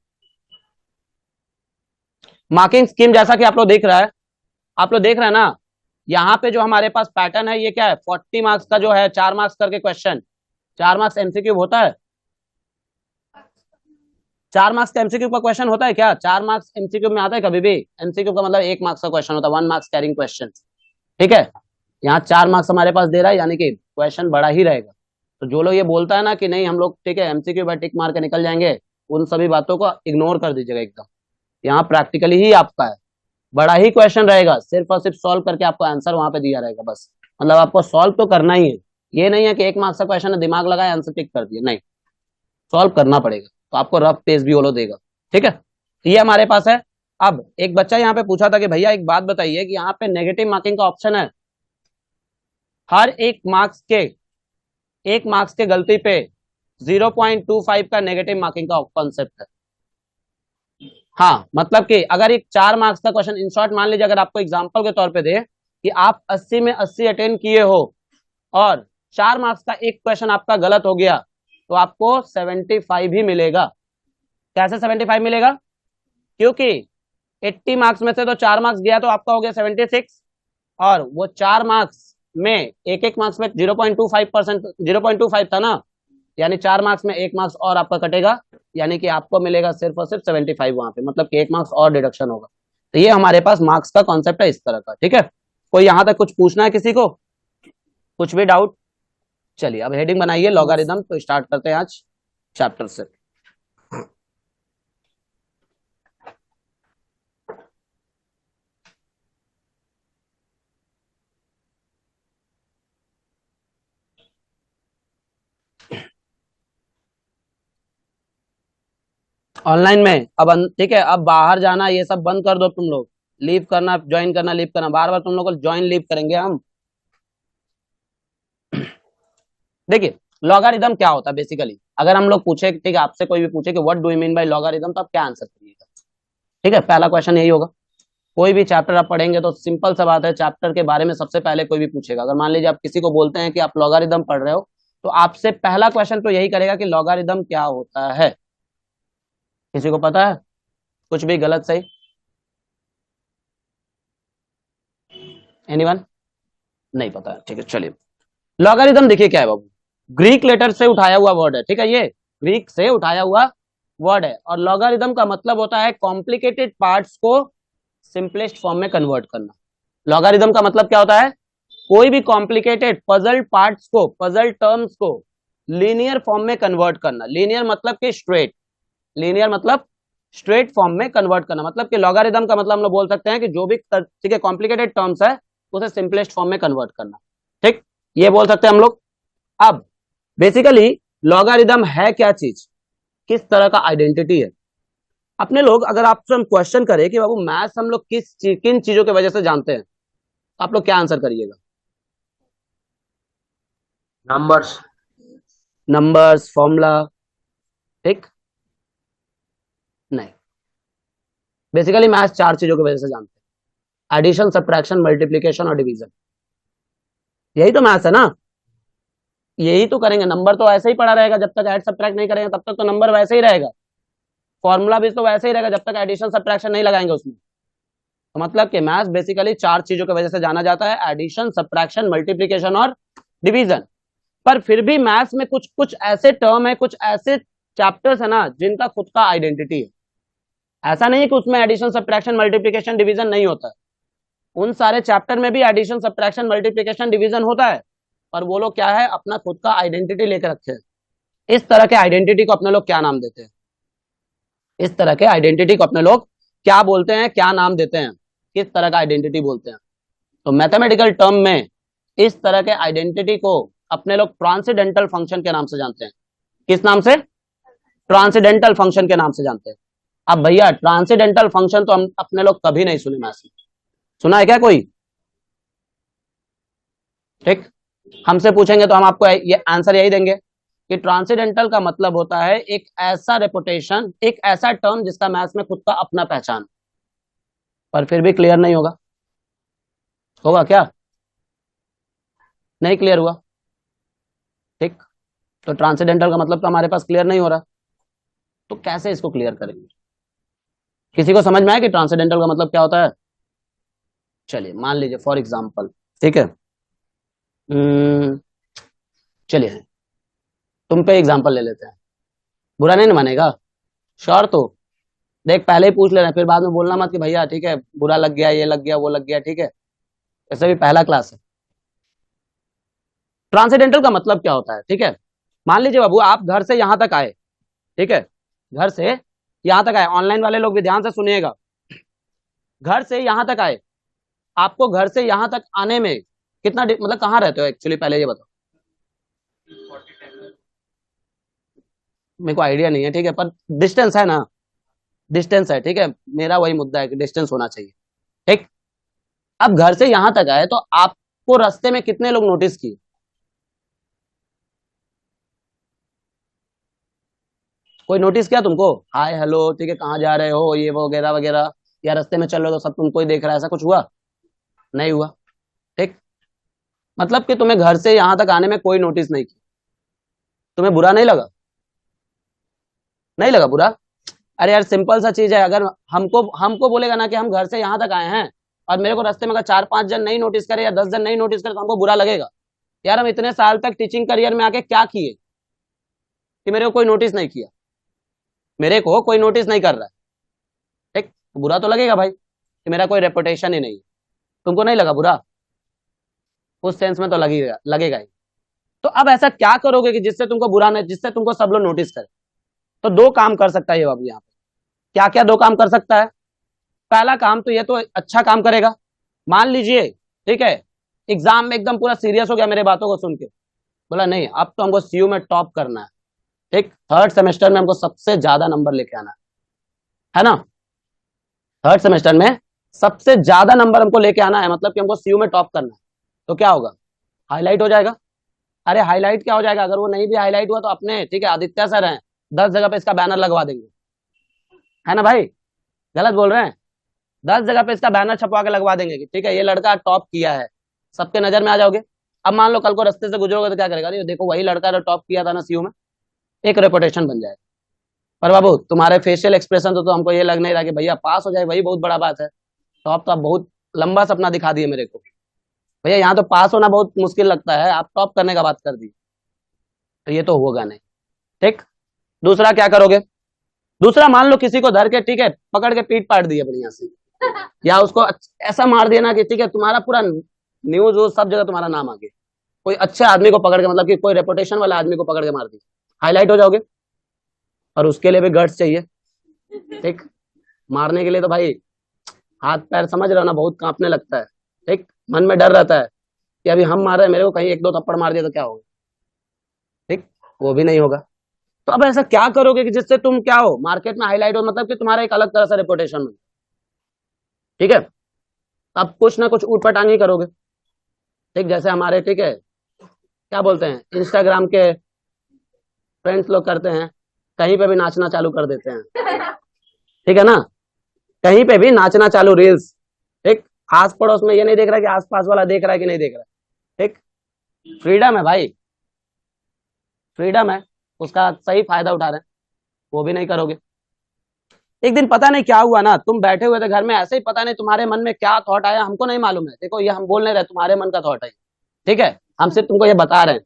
मार्किंग स्कीम जैसा कि आप लोग देख रहा है, आप लोग देख रहे हैं ना, यहाँ पे जो हमारे पास पैटर्न है ये क्या है? 40 मार्क्स का जो है 4 मार्क्स करके क्वेश्चन, 4 मार्क्स एमसीक्यू होता है। 4 मार्क्स का एमसीक्यू का क्वेश्चन होता है क्या? 4 मार्क्स एमसीक्यू में आता है कभी भी? एमसीक्यू का मतलब 1 मार्क्स का क्वेश्चन होता है, 1 मार्क्स कैरिंग क्वेश्चन। ठीक है, यहाँ 4 मार्क्स हमारे पास दे रहा है, यानी कि क्वेश्चन बड़ा ही रहेगा। तो जो लोग ये बोलता है ना कि नहीं हम लोग ठीक है एमसीक्यू पर टिक मार के निकल जाएंगे, उन सभी बातों को इग्नोर कर दीजिएगा एकदम। यहाँ प्रैक्टिकली ही आपका है, बड़ा ही क्वेश्चन रहेगा, सिर्फ और सिर्फ सॉल्व करके आपको आंसर वहां पे दिया रहेगा बस। मतलब आपको सॉल्व तो करना ही है, ये नहीं है कि 1 मार्क्स का क्वेश्चन है दिमाग लगाया आंसर टिक कर दिया, नहीं, सॉल्व करना पड़ेगा। तो आपको रफ पेज भी वो लोग देगा। ठीक है, तो ये हमारे पास है। अब एक बच्चा यहाँ पे पूछा था कि भैया एक बात बताइए कि यहाँ पे नेगेटिव मार्किंग का ऑप्शन है, हर 1 मार्क्स के गलती पे 0.25 का नेगेटिव मार्किंग का कॉन्सेप्ट है। हाँ, मतलब कि अगर एक 4 मार्क्स का क्वेश्चन, इन शॉर्ट मान लीजिए अगर आपको एग्जांपल के तौर पे दे कि आप 80 में 80 अटेंड किए हो और 4 मार्क्स का एक क्वेश्चन आपका गलत हो गया, तो आपको 75 ही मिलेगा। कैसे 75 मिलेगा? क्योंकि 80 मार्क्स में से तो 4 मार्क्स गया तो आपका हो गया 76, और वो 4 मार्क्स में एक एक मार्क्स में 0.25%, 0.25 था ना, यानी 4 मार्क्स में 1 मार्क्स और आपका कटेगा, यानी कि आपको मिलेगा सिर्फ और सिर्फ 75 वहां पे, मतलब कि 1 मार्क्स और डिडक्शन होगा। तो ये हमारे पास मार्क्स का कॉन्सेप्ट है इस तरह का। ठीक है, कोई यहां तक कुछ पूछना है किसी को? कुछ भी डाउट? चलिए अब हेडिंग बनाइए लॉगरिथम, तो स्टार्ट करते हैं आज चैप्टर से। ऑनलाइन में अब ठीक है, अब बाहर जाना ये सब बंद कर दो तुम लोग, लीव करना ज्वाइन करना लीव करना, बार बार तुम लोग को ज्वाइन लीव करेंगे हम। देखिए लॉगरिथम क्या होता है बेसिकली, अगर हम लोग पूछे ठीक है आपसे कोई भी पूछे कि what do you mean by logarithm, तो आप क्या आंसर करिएगा? ठीक है, पहला क्वेश्चन यही होगा। कोई भी चैप्टर आप पढ़ेंगे तो सिंपल सा बात है, चैप्टर के बारे में सबसे पहले कोई भी पूछेगा, अगर मान लीजिए आप किसी को बोलते हैं कि आप लॉगरिथम पढ़ रहे हो, तो आपसे पहला क्वेश्चन तो यही करेगा कि लॉगरिथम क्या होता है। किसी को पता है? कुछ भी गलत सही? एनीवन? नहीं पता है, ठीक है चलिए। लॉगरिथम देखिए क्या है बाबू, ग्रीक लेटर से उठाया हुआ वर्ड है। ठीक है, ये ग्रीक से उठाया हुआ वर्ड है, और लॉगरिथम का मतलब होता है कॉम्प्लिकेटेड पार्ट्स को सिंपलेस्ट फॉर्म में कन्वर्ट करना। लॉगरिथम का मतलब क्या होता है? कोई भी कॉम्प्लिकेटेड पजल पार्ट्स को, पजल टर्म्स को लीनियर फॉर्म में कन्वर्ट करना। लीनियर मतलब कि स्ट्रेट, लीनियर मतलब स्ट्रेट फॉर्म में कन्वर्ट करना। मतलब कि लॉगरिथम का मतलब हम लोग बोल सकते हैं कि जो भी ठीक है कॉम्प्लिकेटेड टर्म्स है उसे सिंपलेस्ट फॉर्म में कन्वर्ट करना। ठीक, ये बोल सकते हैं हम लोग। अब बेसिकली लॉगरिथम है क्या चीज, किस तरह का आइडेंटिटी है? अपने लोग अगर आपसे हम क्वेश्चन करें कि बाबू मैथ्स हम लोग किन चीजों की वजह से जानते हैं, आप लोग क्या आंसर करिएगा? नंबर्स। Numbers, formula? ठीक, नहीं, बेसिकली मैथ्स 4 चीजों की वजह से जानते हैं, एडिशन, सब्ट्रैक्शन, मल्टीप्लिकेशन और डिवीजन। यही तो मैथ्स है ना, यही तो करेंगे। नंबर तो ऐसे ही पड़ा रहेगा जब तक ऐड सब्ट्रैक्ट नहीं करेंगे, तब तक तो नंबर वैसे ही रहेगा। फॉर्मूला भी तो वैसे ही रहेगा जब तक एडिशन सब्ट्रैक्शन नहीं लगाएंगे उसमें। तो मतलब कि मैथ्स बेसिकली 4 चीजों की वजह से जाना जाता है, एडिशन, सब्ट्रैक्शन, मल्टीप्लिकेशन और डिवीजन। पर फिर भी मैथ्स में कुछ कुछ ऐसे टर्म है, कुछ ऐसे चैप्टर्स है ना जिनका खुद का आइडेंटिटी है। ऐसा नहीं है कि उसमें एडिशन, सब्ट्रैक्शन, मल्टीप्लिकेशन, डिवीजन नहीं होता है। उन सारे चैप्टर में भी एडिशन, सब्ट्रैक्शन, मल्टीप्लिकेशन, डिवीजन होता है, पर वो लोग क्या है, अपना खुद का आइडेंटिटी लेकर रखे हैं। इस तरह के आइडेंटिटी को अपने लोग क्या नाम देते हैं? इस तरह के आइडेंटिटी को अपने लोग क्या बोलते हैं, क्या नाम देते हैं, किस तरह का आइडेंटिटी बोलते हैं? तो मैथमेटिकल टर्म में इस तरह के आइडेंटिटी को अपने लोग ट्रांसेंडेंटल फंक्शन के नाम से जानते हैं। किस नाम से? ट्रांसेंडेंटल फंक्शन के नाम से जानते हैं। अब भैया ट्रांसेंडेंटल फंक्शन तो हम अपने लोग कभी नहीं सुने मैथ्स में, सुना है क्या कोई? ठीक, हमसे पूछेंगे तो हम आपको ये आंसर यही देंगे कि ट्रांसेंडेंटल का मतलब होता है एक ऐसा रेपुटेशन, एक ऐसा टर्म जिसका मैथ्स में खुद का अपना पहचान। पर फिर भी क्लियर नहीं होगा, होगा क्या? नहीं क्लियर हुआ? ठीक, तो ट्रांसेंडेंटल का मतलब तो हमारे पास क्लियर नहीं हो रहा, तो कैसे इसको क्लियर करेंगे? किसी को समझ में आया कि ट्रांसेंडेंटल का मतलब क्या होता है? चलिए मान लीजिए फॉर एग्जांपल, ठीक है, चलिए तुम पे एग्जांपल ले लेते हैं, बुरा नहीं ना मानेगा? श्योर तो? देख पहले ही पूछ लेना, फिर बाद में बोलना मत कि भैया ठीक है बुरा लग गया, ये लग गया, वो लग गया, ठीक है? ऐसे भी पहला क्लास है। ट्रांसेंडेंटल का मतलब क्या होता है, ठीक है? मान लीजिए बाबू आप घर से यहां तक आए, ठीक है, घर से यहां तक आए, ऑनलाइन वाले लोग भी ध्यान से सुनिएगा, घर से यहां तक आए, आपको घर से यहां तक आने में कितना मतलब कहाँ रहते हो एक्चुअली, पहले ये बताओ। मेरे को आइडिया नहीं है, ठीक है, पर डिस्टेंस है ना? डिस्टेंस है, ठीक है, मेरा वही मुद्दा है कि डिस्टेंस होना चाहिए। ठीक, अब घर से यहां तक आए तो आपको रास्ते में कितने लोग नोटिस किए? कोई नोटिस किया तुमको? हाय हेलो, ठीक है, कहाँ जा रहे हो, ये वो वगैरह वगैरह, या रास्ते में चल रहे हो तो सब तुमको ही देख रहा है, ऐसा कुछ हुआ? नहीं हुआ। ठीक, मतलब कि तुम्हें घर से यहां तक आने में कोई नोटिस नहीं किया, तुम्हें बुरा नहीं लगा? नहीं लगा बुरा? अरे यार सिंपल सा चीज है, अगर हमको हमको बोलेगा ना कि हम घर से यहां तक आए हैं और मेरे को रास्ते में अगर 4-5 जन नहीं नोटिस करे या 10 जन नहीं नोटिस करे तो हमको बुरा लगेगा? यार हम इतने साल तक टीचिंग करियर में आके क्या किए कि मेरे को कोई नोटिस नहीं किया, मेरे को कोई नोटिस नहीं कर रहा है? ठीक, बुरा तो लगेगा भाई कि मेरा कोई रेपुटेशन ही नहीं है। तुमको नहीं लगा बुरा? उस सेंस में तो लगेगा, लगेगा ही। तो अब ऐसा क्या करोगे कि जिससे तुमको बुरा नहीं, जिससे तुमको सब लोग नोटिस करें? तो दो काम कर सकता है ये बाबू यहाँ पे। क्या क्या दो काम कर सकता है? पहला काम तो ये तो अच्छा काम करेगा, मान लीजिए, ठीक है, एग्जाम में एकदम पूरा सीरियस हो गया मेरे बातों को सुन के, बोला नहीं अब तो हमको सीयू में टॉप करना है, ठीक, थर्ड सेमेस्टर में हमको सबसे ज्यादा नंबर लेके आना है ना? थर्ड सेमेस्टर में सबसे ज्यादा नंबर हमको लेके आना है, मतलब कि हमको सीयू में टॉप करना है। तो क्या होगा? हाईलाइट हो जाएगा। अरे हाईलाइट क्या हो जाएगा, अगर वो नहीं भी हाईलाइट हुआ तो अपने, ठीक है, आदित्य सर हैं, 10 जगह पे इसका बैनर लगवा देंगे, है ना भाई? गलत बोल रहे हैं? 10 जगह पे इसका बैनर छपवा के लगवा देंगे कि ठीक है ये लड़का टॉप किया है, सबके नजर में आ जाओगे। अब मान लो कल को रास्ते से गुजरोगे तो क्या करेगा, अरे देखो वही लड़का जो टॉप किया था ना सीयू में, एक रेपुटेशन बन जाएगा। पर बाबू तुम्हारे फेशियल एक्सप्रेशन तो हमको ये लग नहीं रहा कि भैया पास हो जाए, वही बहुत बड़ा बात है। टॉप तो आप बहुत लंबा सपना दिखा दिए मेरे को, भैया यहाँ तो पास होना बहुत मुश्किल लगता है, आप टॉप करने का बात कर दी, तो ये तो होगा नहीं। ठीक, दूसरा क्या करोगे? दूसरा मान लो किसी को धर के, ठीक है, पकड़ के पीट पाट दिया बढ़िया से, या उसको ऐसा मार दिया ना कि ठीक है तुम्हारा पूरा न्यूज वो सब जगह तुम्हारा नाम आ गया। कोई अच्छे आदमी को पकड़ के, मतलब कि कोई रेपुटेशन वाला आदमी को पकड़ के मार दिया, हाईलाइट हो जाओगे। और उसके लिए भी गट्स चाहिए। ठीक, मारने के लिए तो भाई हाथ पैर समझ रहे हो ना, बहुत कांपने लगता है। ठीक, मन में डर रहता है कि अभी हम मार रहे हैं, मेरे को कहीं एक दो थप्पड़ मार दिया तो क्या होगा? ठीक, वो भी नहीं होगा। तो अब ऐसा क्या करोगे कि जिससे तुम क्या हो, मार्केट में हाईलाइट हो, मतलब कि तुम्हारा एक अलग तरह से रेपुटेशन हो। ठीक है, अब कुछ ना कुछ ऊटपटांग ही करोगे। ठीक, जैसे हमारे, ठीक है, क्या बोलते हैं, इंस्टाग्राम के फ्रेंड्स लोग करते हैं, कहीं पे भी नाचना चालू कर देते हैं। ठीक है ना, कहीं पे भी नाचना चालू, रील्स। ठीक, आस पड़ोस में ये नहीं देख रहा कि आस पास वाला देख रहा है कि नहीं देख रहा है। ठीक, फ्रीडम है भाई, फ्रीडम है, उसका सही फायदा उठा रहे हैं, वो भी नहीं करोगे। एक दिन पता नहीं क्या हुआ ना, तुम बैठे हुए थे घर में, ऐसे ही पता नहीं तुम्हारे मन में क्या थॉट आया, हमको नहीं मालूम है। देखो ये हम बोल नहीं रहे तुम्हारे मन का थॉट है, ठीक है, हम सिर्फ तुमको ये बता रहे हैं।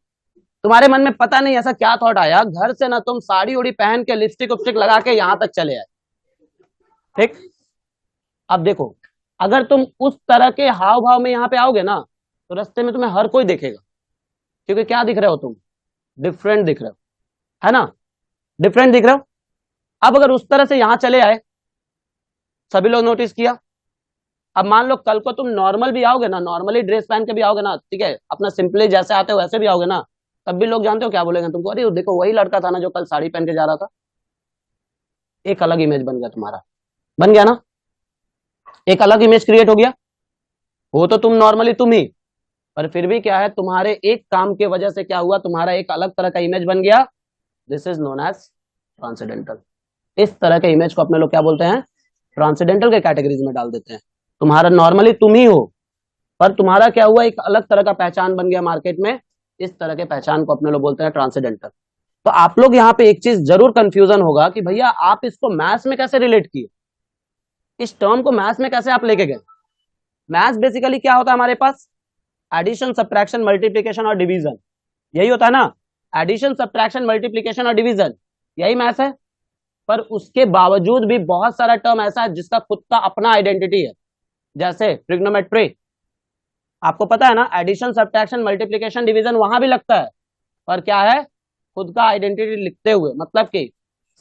तुम्हारे मन में पता नहीं ऐसा क्या थॉट आया, घर से ना तुम साड़ी उड़ी पहन के लिपस्टिक उपस्टिक लगा के यहाँ तक चले आए, ठीक। अब देखो, अगर तुम उस तरह के हाव भाव में यहाँ पे आओगे ना, तो रास्ते में तुम्हें हर कोई देखेगा, क्योंकि क्या दिख रहे हो तुम, डिफरेंट दिख रहे हो, है ना, डिफरेंट दिख रहे हो। अब अगर उस तरह से यहाँ चले आए, सभी लोग नोटिस किया, अब मान लो कल को तुम नॉर्मल भी आओगे ना, नॉर्मली ड्रेस पहन के भी आओगे ना, ठीक है, अपना सिंपली जैसे आते हो वैसे भी आओगे ना, तब भी लोग जानते हो क्या बोलेंगे तुमको, अरे देखो वही लड़का था ना जो कल साड़ी पहन के जा रहा था। एक अलग इमेज बन गया तुम्हारा, बन गया ना, एक अलग इमेज क्रिएट हो गया। वो तो तुम नॉर्मली तुम ही, पर फिर भी क्या है, तुम्हारे एक काम के वजह से क्या हुआ, तुम्हारा एक अलग तरह का इमेज बन गया। This is known as transcendental. इस तरह के इमेज को अपने लोग क्या बोलते हैं, ट्रांसेंडेंटल के कैटेगरीज में डाल देते हैं। तुम्हारा नॉर्मली तुम ही हो, पर तुम्हारा क्या हुआ, एक अलग तरह का पहचान बन गया मार्केट में। इस तरह के पहचान को अपने लोग बोलते हैं ट्रांसेंडेंटल। तो आप लोग यहाँ पे एक चीज जरूर कंफ्यूजन होगा कि भैया आप इसको मैथ्स में कैसे रिलेट किए, इस टर्म को मैथ्स में कैसे आप लेके गए। मैथ्स बेसिकली क्या होता है हमारे पास, एडिशन सब्ट्रैक्शन मल्टीप्लीकेशन और डिवीजन, यही होता है ना, एडिशन सब्ट्रैक्शन मल्टीप्लीकेशन और डिवीजन, यही मैथ्स है। पर उसके बावजूद भी बहुत सारा टर्म ऐसा है जिसका खुद का अपना आइडेंटिटी है, जैसे ट्रिग्नोमेट्री, आपको पता है ना, एडिशन सब्ट्रैक्शन मल्टीप्लीकेशन डिवीजन वहां भी लगता है, पर क्या है, खुद का आइडेंटिटी लिखते हुए, मतलब कि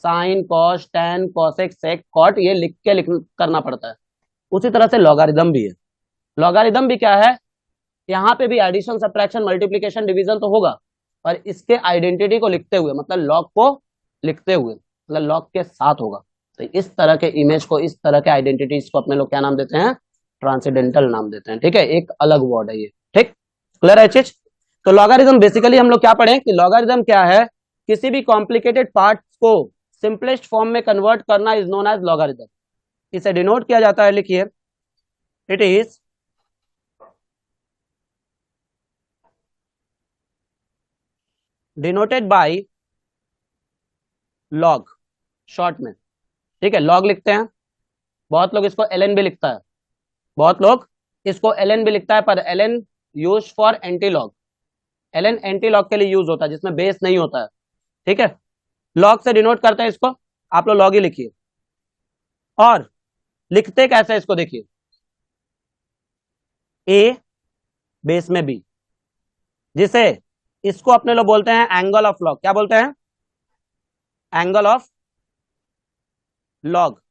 sine cos tan cosec sec cot, ये लिख करना पड़ता है। उसी तरह से लॉगारिदम भी है। लॉगारिदम भी क्या है, यहाँ पे भी एडिशन सब्ट्रैक्शन मल्टीप्लीकेशन डिवीजन तो होगा, पर इसके आइडेंटिटी को लिखते हुए, मतलब लॉग को लिखते हुए, मतलब लॉग के साथ होगा। तो इस तरह के इमेज को, इस तरह के आइडेंटिटीज को अपने लोग क्या नाम देते हैं, ट्रांसेंडेंटल नाम देते हैं, ठीक है, एक अलग वर्ड है ये, ठीक, क्लियर है चीज। तो लॉगारिदम बेसिकली हम लोग क्या पढ़े कि लॉगारिदम क्या है, किसी भी कॉम्प्लिकेटेड पार्ट्स को सिंपलेस्ट फॉर्म में कन्वर्ट करना इज नोन एज लॉगारिदम। इसे डिनोट किया जाता है, लिखिए, it is denoted by log, short में, ठीक है, लॉग लिखते हैं। बहुत लोग इसको एलएन भी लिखता है, बहुत लोग इसको एलएन भी लिखता है, पर LN use for anti log, LN anti log के लिए यूज होता है जिसमें बेस नहीं होता है, ठीक है। लॉग से डिनोट करते हैं इसको, आप लोग लॉग ही लिखिए। और लिखते कैसे है इसको देखिए, ए बेस में बी, जिसे इसको अपने लोग बोलते हैं एंगल ऑफ लॉग, क्या बोलते हैं, एंगल ऑफ लॉग।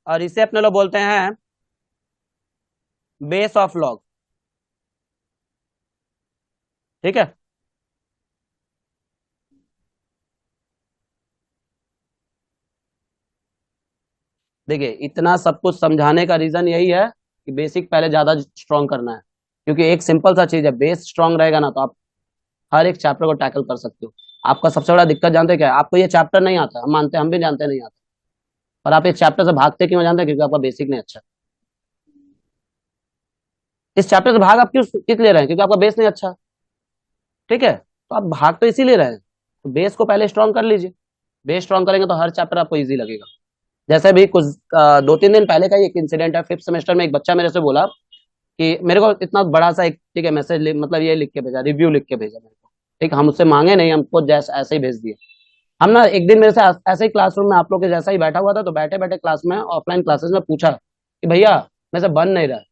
और इसे अपने लोग बोलते हैं बेस ऑफ लॉग, ठीक है। देखिए इतना सब कुछ समझाने का रीजन यही है कि बेसिक पहले ज्यादा स्ट्रॉन्ग करना है, क्योंकि एक सिंपल सा चीज है, बेस स्ट्रॉन्ग रहेगा ना तो आप हर एक चैप्टर को टैकल कर सकते हो। आपका सबसे बड़ा दिक्कत जानते हैं क्या है, आपको ये चैप्टर नहीं आता, हम मानते हैं, हम भी जानते नहीं आता, पर आप इस चैप्टर से भागते क्यों जानते हैं, क्योंकि आपका बेसिक नहीं अच्छा। इस चैप्टर से भाग आप क्यों किस ले रहे हैं, क्योंकि आपका बेस नहीं अच्छा, ठीक है, तो आप भाग तो इसी ले रहे हैं। तो बेस को पहले स्ट्रॉन्ग कर लीजिए, बेस स्ट्रॉन्ग करेंगे तो हर चैप्टर आपको ईजी लगेगा। जैसे भी कुछ 2-3 दिन पहले का एक इंसिडेंट है, 5th सेमेस्टर में एक बच्चा मेरे से बोला कि मेरे को इतना बड़ा सा एक, ठीक है, मैसेज मतलब ये लिख के भेजा, रिव्यू लिख के भेजा मेरे को, ठीक, हम उससे मांगे नहीं, हमको जैसे ऐसे ही भेज दिए। हम ना एक दिन मेरे से ऐसे ही क्लासरूम में आप लोग के जैसा ही बैठा हुआ था, तो बैठे बैठे क्लास में ऑफलाइन क्लासेस में पूछा कि भैया मेरे से बन नहीं रहा है,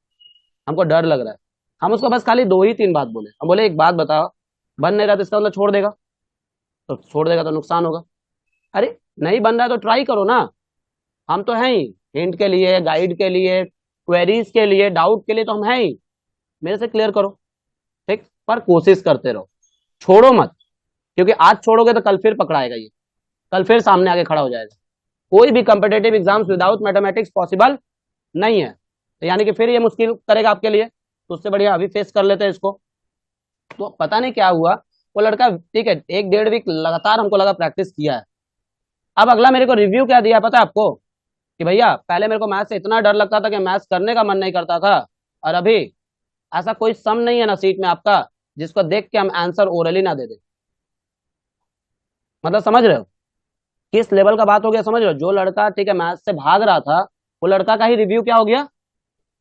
हमको डर लग रहा है। हम उसको बस खाली 2 ही 3 बात बोले, हम बोले एक बात बताओ, बन नहीं रहा तो इसका मतलब छोड़ देगा, तो छोड़ देगा तो नुकसान होगा। अरे नहीं बन रहा है तो ट्राई करो ना, हम तो हैं ही, हिंट के लिए, गाइड के लिए, क्वेरीज के लिए, डाउट के लिए तो हम हैं ही, मेरे से क्लियर करो, ठीक, पर कोशिश करते रहो, छोड़ो मत, क्योंकि आज छोड़ोगे तो कल फिर पकड़ाएगा ये, कल फिर सामने आके खड़ा हो जाएगा। कोई भी competitive exams without mathematics possible नहीं है, तो यानी कि फिर ये मुश्किल करेगा आपके लिए, तो उससे बढ़िया अभी फेस कर लेते हैं इसको। तो पता नहीं क्या हुआ, वो लड़का, ठीक है, 1-1.5 वीक लगातार हमको लगा प्रैक्टिस किया है। अब अगला मेरे को रिव्यू क्या दिया पता है आपको, कि भैया पहले मेरे को मैथ से इतना डर लगता था कि मैथ्स करने का मन नहीं करता था, और अभी ऐसा कोई सम नहीं है ना सीट में आपका जिसको देख के हम आंसर ओरली ना दे दे, मतलब समझ रहे हो। किस लेवल का बात हो गया समझ लो, जो लड़का ठीक है मैथ से भाग रहा था, वो लड़का का ही रिव्यू क्या हो गया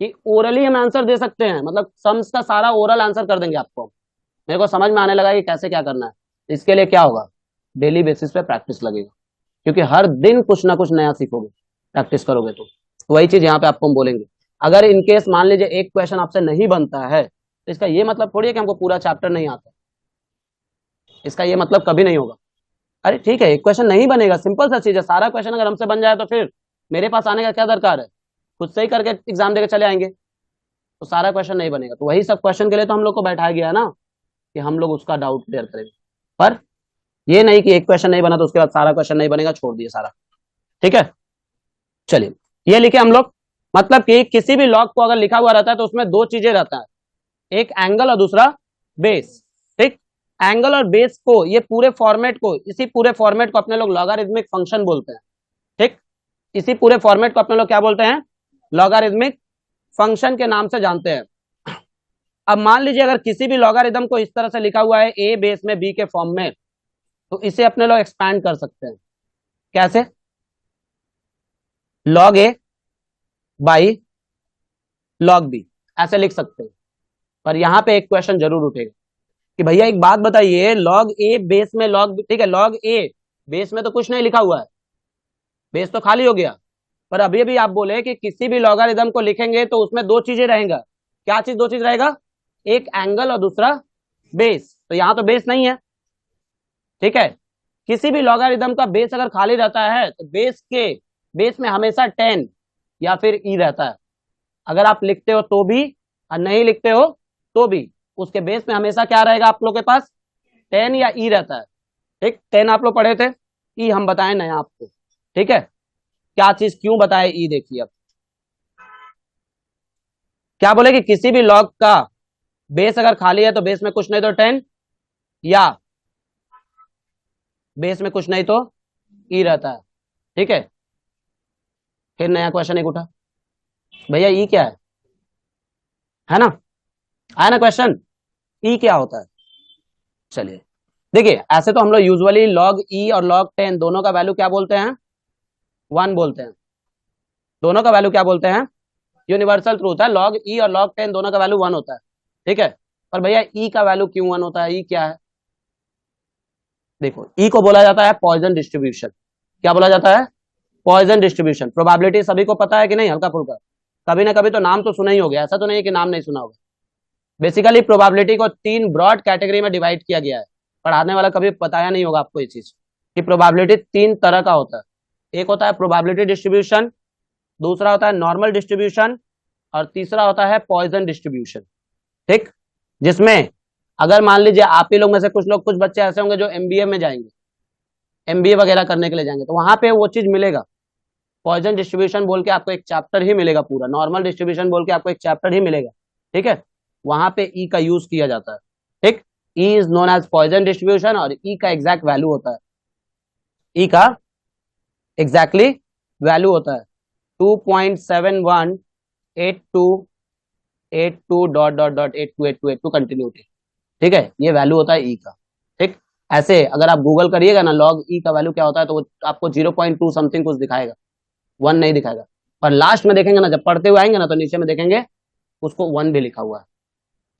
कि ओरली हम आंसर दे सकते हैं, मतलब सम्स का सारा ओरल आंसर कर देंगे आपको। मेरे को समझ में आने लगा कि कैसे क्या करना है। इसके लिए क्या होगा, डेली बेसिस पे प्रैक्टिस लगेगा, क्योंकि हर दिन कुछ ना कुछ नया सीखोगे प्रैक्टिस करोगे तो। वही चीज यहाँ पे आपको हम बोलेंगे। अगर इनकेस मान लीजिए एक क्वेश्चन आपसे नहीं बनता है, तो इसका ये मतलब थोड़ी है कि हमको पूरा चैप्टर नहीं आता, इसका ये मतलब कभी नहीं होगा। अरे ठीक है, एक क्वेश्चन नहीं बनेगा, सिंपल सा चीज है, सारा क्वेश्चन अगर हमसे बन जाए तो फिर मेरे पास आने का क्या दरकार है, खुद से ही करके एग्जाम देके चले आएंगे। तो सारा क्वेश्चन नहीं बनेगा, तो वही सब क्वेश्चन के लिए तो हम लोग को बैठाया गया है ना, कि हम लोग उसका डाउट क्लियर करेंगे। पर ये नहीं कि एक क्वेश्चन नहीं बना तो उसके बाद सारा क्वेश्चन नहीं बनेगा, छोड़ दिए सारा। ठीक है, चलिए ये लिखे हम लोग, मतलब कि किसी भी लॉग को अगर लिखा हुआ रहता है तो उसमें दो चीजें रहता है, एक एंगल और दूसरा बेस। ठीक, एंगल और बेस को, ये पूरे फॉर्मेट को, इसी पूरे फॉर्मेट को अपने लोग लॉगरिथमिक फंक्शन बोलते हैं। ठीक, इसी पूरे फॉर्मेट को अपने लोग क्या बोलते हैं, लॉगरिथमिक फंक्शन के नाम से जानते हैं। अब मान लीजिए अगर किसी भी लॉगरिथम को इस तरह से लिखा हुआ है ए बेस में बी के फॉर्म में, तो इसे अपने लोग एक्सपैंड कर सकते हैं। कैसे, log a by log b, ऐसे लिख सकते हैं। पर यहां पे एक क्वेश्चन जरूर उठेगा कि भैया एक बात बताइए, लॉग ए बेस में लॉग बी, ठीक है लॉग ए बेस में तो कुछ नहीं लिखा हुआ है, बेस तो खाली हो गया। पर अभी अभी आप बोले कि किसी भी लॉगरिथम को लिखेंगे तो उसमें दो चीजें रहेंगे। क्या चीज, दो चीज रहेगा, एक एंगल और दूसरा बेस। तो यहां तो बेस नहीं है। ठीक है, किसी भी लॉगरिथम का बेस अगर खाली रहता है तो बेस में हमेशा 10 या फिर ई रहता है। अगर आप लिखते हो तो भी और नहीं लिखते हो तो भी उसके बेस में हमेशा क्या रहेगा आप लोग के पास, 10 या ई रहता है। ठीक, 10 आप लोग पढ़े थे, ई हम बताए नया आपको। ठीक है, क्या चीज क्यों बताए ई, देखिए अब क्या बोले कि किसी भी लॉग का बेस अगर खाली है तो बेस में कुछ नहीं तो 10, या बेस में कुछ नहीं तो ई रहता है। ठीक है, फिर नया क्वेश्चन एक उठा, भैया ई क्या है ना, आया ना क्वेश्चन, ई क्या होता है। चलिए देखिए, ऐसे तो हम लोग यूजुअली लॉग ई और लॉग 10 दोनों का वैल्यू क्या बोलते हैं, 1 बोलते हैं। दोनों का वैल्यू क्या बोलते हैं, यूनिवर्सल ट्रूथ है, लॉग ई और लॉग 10 दोनों का वैल्यू 1 होता है। ठीक है, पर भैया ई का वैल्यू क्यों 1 होता है, ई क्या है। देखो ई को बोला जाता है पॉइजन डिस्ट्रीब्यूशन। क्या बोला जाता है, पॉइजन डिस्ट्रीब्यूशन। प्रोबेबिलिटी सभी को पता है कि नहीं, हल्का फुल्का कभी ना कभी तो नाम तो सुना ही होगा, ऐसा तो नहीं है कि नाम नहीं सुना होगा। बेसिकली प्रोबेबिलिटी को 3 ब्रॉड कैटेगरी में डिवाइड किया गया है। पढ़ाने वाला कभी बताया नहीं होगा आपको ये चीज कि प्रोबेबिलिटी 3 तरह का होता है। एक होता है प्रोबेबिलिटी डिस्ट्रीब्यूशन, दूसरा होता है नॉर्मल डिस्ट्रीब्यूशन, और तीसरा होता है पॉइजन डिस्ट्रीब्यूशन। ठीक, जिसमें अगर मान लीजिए आप ही लोग में से कुछ लोग, कुछ बच्चे ऐसे होंगे जो एमबीए में जाएंगे, एमबीए वगैरह करने के लिए जाएंगे, तो वहां पे वो चीज मिलेगा, पॉइजन डिस्ट्रीब्यूशन बोल के आपको एक चैप्टर ही मिलेगा पूरा, नॉर्मल डिस्ट्रीब्यूशन बोल के आपको एक चैप्टर ही मिलेगा। ठीक है, वहां पे ई का यूज किया जाता है। ठीक, e is known as Poisson distribution, और ई का एग्जैक्ट वैल्यू होता है, ई का एग्जैक्टली वैल्यू होता है 2.718282 डॉट डॉट डॉट 828282 कंटिन्यूटी। ठीक है, ये वैल्यू होता है ई का। ठीक, ऐसे अगर आप गूगल करिएगा ना लॉग ई का वैल्यू क्या होता है, तो वो आपको 0.2 समथिंग कुछ दिखाएगा, 1 नहीं दिखाएगा। पर लास्ट में देखेंगे ना, जब पढ़ते हुए आएंगे ना, तो नीचे में देखेंगे उसको 1 भी लिखा हुआ है।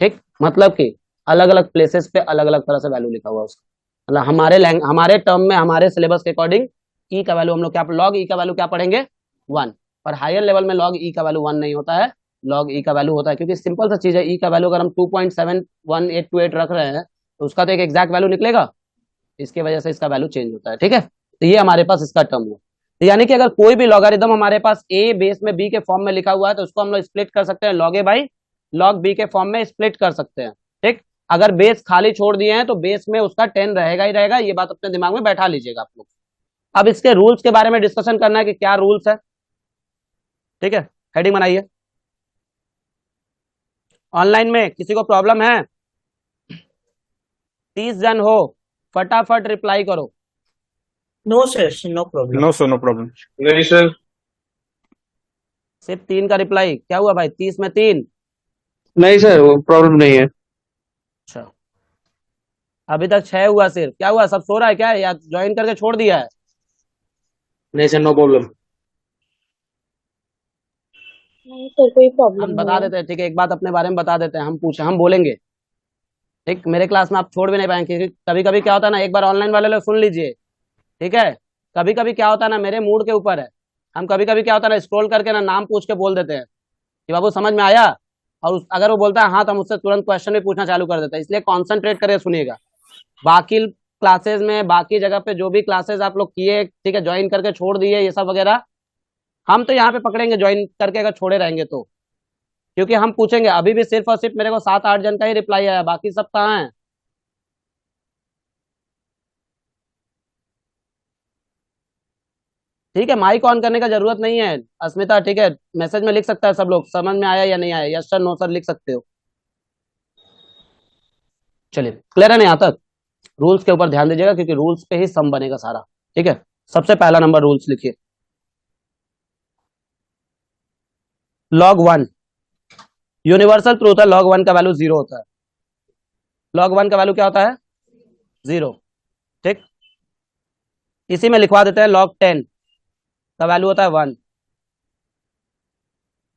ठीक, मतलब कि अलग अलग प्लेसेस पे अलग अलग तरह से वैल्यू लिखा हुआ है उसका। मतलब हमारे टर्म में, हमारे सिलेबस के अकॉर्डिंग ई का वैल्यू हम लोग क्या, लॉग ई का वैल्यू क्या पढ़ेंगे, 1। पर हायर लेवल में लॉग ई का वैल्यू 1 नहीं होता है, लॉग ई का वैल्यू होता है, क्योंकि सिंपल सा चीज है, ई का वैल्यू अगर हम 2.71828 रख रहे हैं तो उसका तो एक एग्जैक्ट वैल्यू निकलेगा, इसकी वजह से इसका वैल्यू चेंज होता है। ठीक है, तो ये हमारे पास इसका टर्म है। तो यानी कि अगर कोई भी लॉगरिथम हमारे पास ए बेस में बी के फॉर्म में लिखा हुआ है, तो उसको हम लोग स्प्लिट कर सकते हैं, log a by log b के फॉर्म में स्प्लिट कर सकते हैं। ठीक, अगर बेस खाली छोड़ दिए हैं तो बेस में उसका 10 रहेगा ही रहेगा, ये बात अपने दिमाग में बैठा लीजिएगा आप लोग। अब इसके रूल्स के बारे में डिस्कशन करना है कि क्या रूल्स है। ठीक है, हेडिंग बनाइए। ऑनलाइन में किसी को प्रॉब्लम है, 30 जन हो, फटाफट रिप्लाई करो। No, sir. No problem. No, sir, no problem. नहीं सर, सिर्फ 3 का रिप्लाई, क्या हुआ भाई, 30 में 3। नहीं सर, वो प्रॉब्लम नहीं है। अच्छा, अभी तक 6 हुआ सिर्फ, क्या हुआ, सब सो रहा है क्या, या ज्वाइन करके छोड़ दिया है। नहीं सर, नो प्रॉब्लम। नहीं सर, कोई प्रॉब्लम हम नहीं बता है। देते हैं, ठीक है, एक बात अपने बारे में बता देते हैं, हम बोलेंगे, ठीक, मेरे क्लास में आप छोड़ भी नहीं पाएंगे, क्योंकि कभी कभी क्या होता है ना, एक बार ऑनलाइन वाले लोग सुन लीजिए, ठीक है, कभी कभी क्या होता है ना, मेरे मूड के ऊपर है, हम कभी कभी क्या होता है ना, स्क्रॉल करके ना नाम पूछ के बोल देते हैं कि बाबू समझ में आया, और अगर वो बोलता है हाँ, तो हम उससे तुरंत क्वेश्चन भी पूछना चालू कर देते हैं, इसलिए कॉन्सेंट्रेट करके सुनिएगा। बाकी क्लासेस में, बाकी जगह पे जो भी क्लासेस आप लोग किए, ठीक है, ज्वाइन करके छोड़ दिए ये सब वगैरह, हम तो यहाँ पे पकड़ेंगे ज्वाइन करके, अगर छोड़े रहेंगे तो, क्योंकि हम पूछेंगे। अभी भी सिर्फ और सिर्फ मेरे को 7-8 जन का ही रिप्लाई आया, बाकी सब कहाँ है? ठीक है, माइक ऑन करने का जरूरत नहीं है अस्मिता, ठीक है, मैसेज में लिख सकता है सब लोग, समझ में आया या नहीं आया, यस सर नो सर लिख सकते हो। चलिए, क्लियर है ना यहाँ तक? रूल्स के ऊपर ध्यान दीजिएगा, क्योंकि रूल्स पे ही सम बनेगा सारा, ठीक है। सबसे पहला नंबर रूल्स लिखिए, log 1, यूनिवर्सल ट्रूथ है, log 1 का वैल्यू 0 होता है, log 1 का वैल्यू क्या होता है? 0, ठीक। इसी में लिखवा देते हैं, log 10 का वैल्यू होता है 1,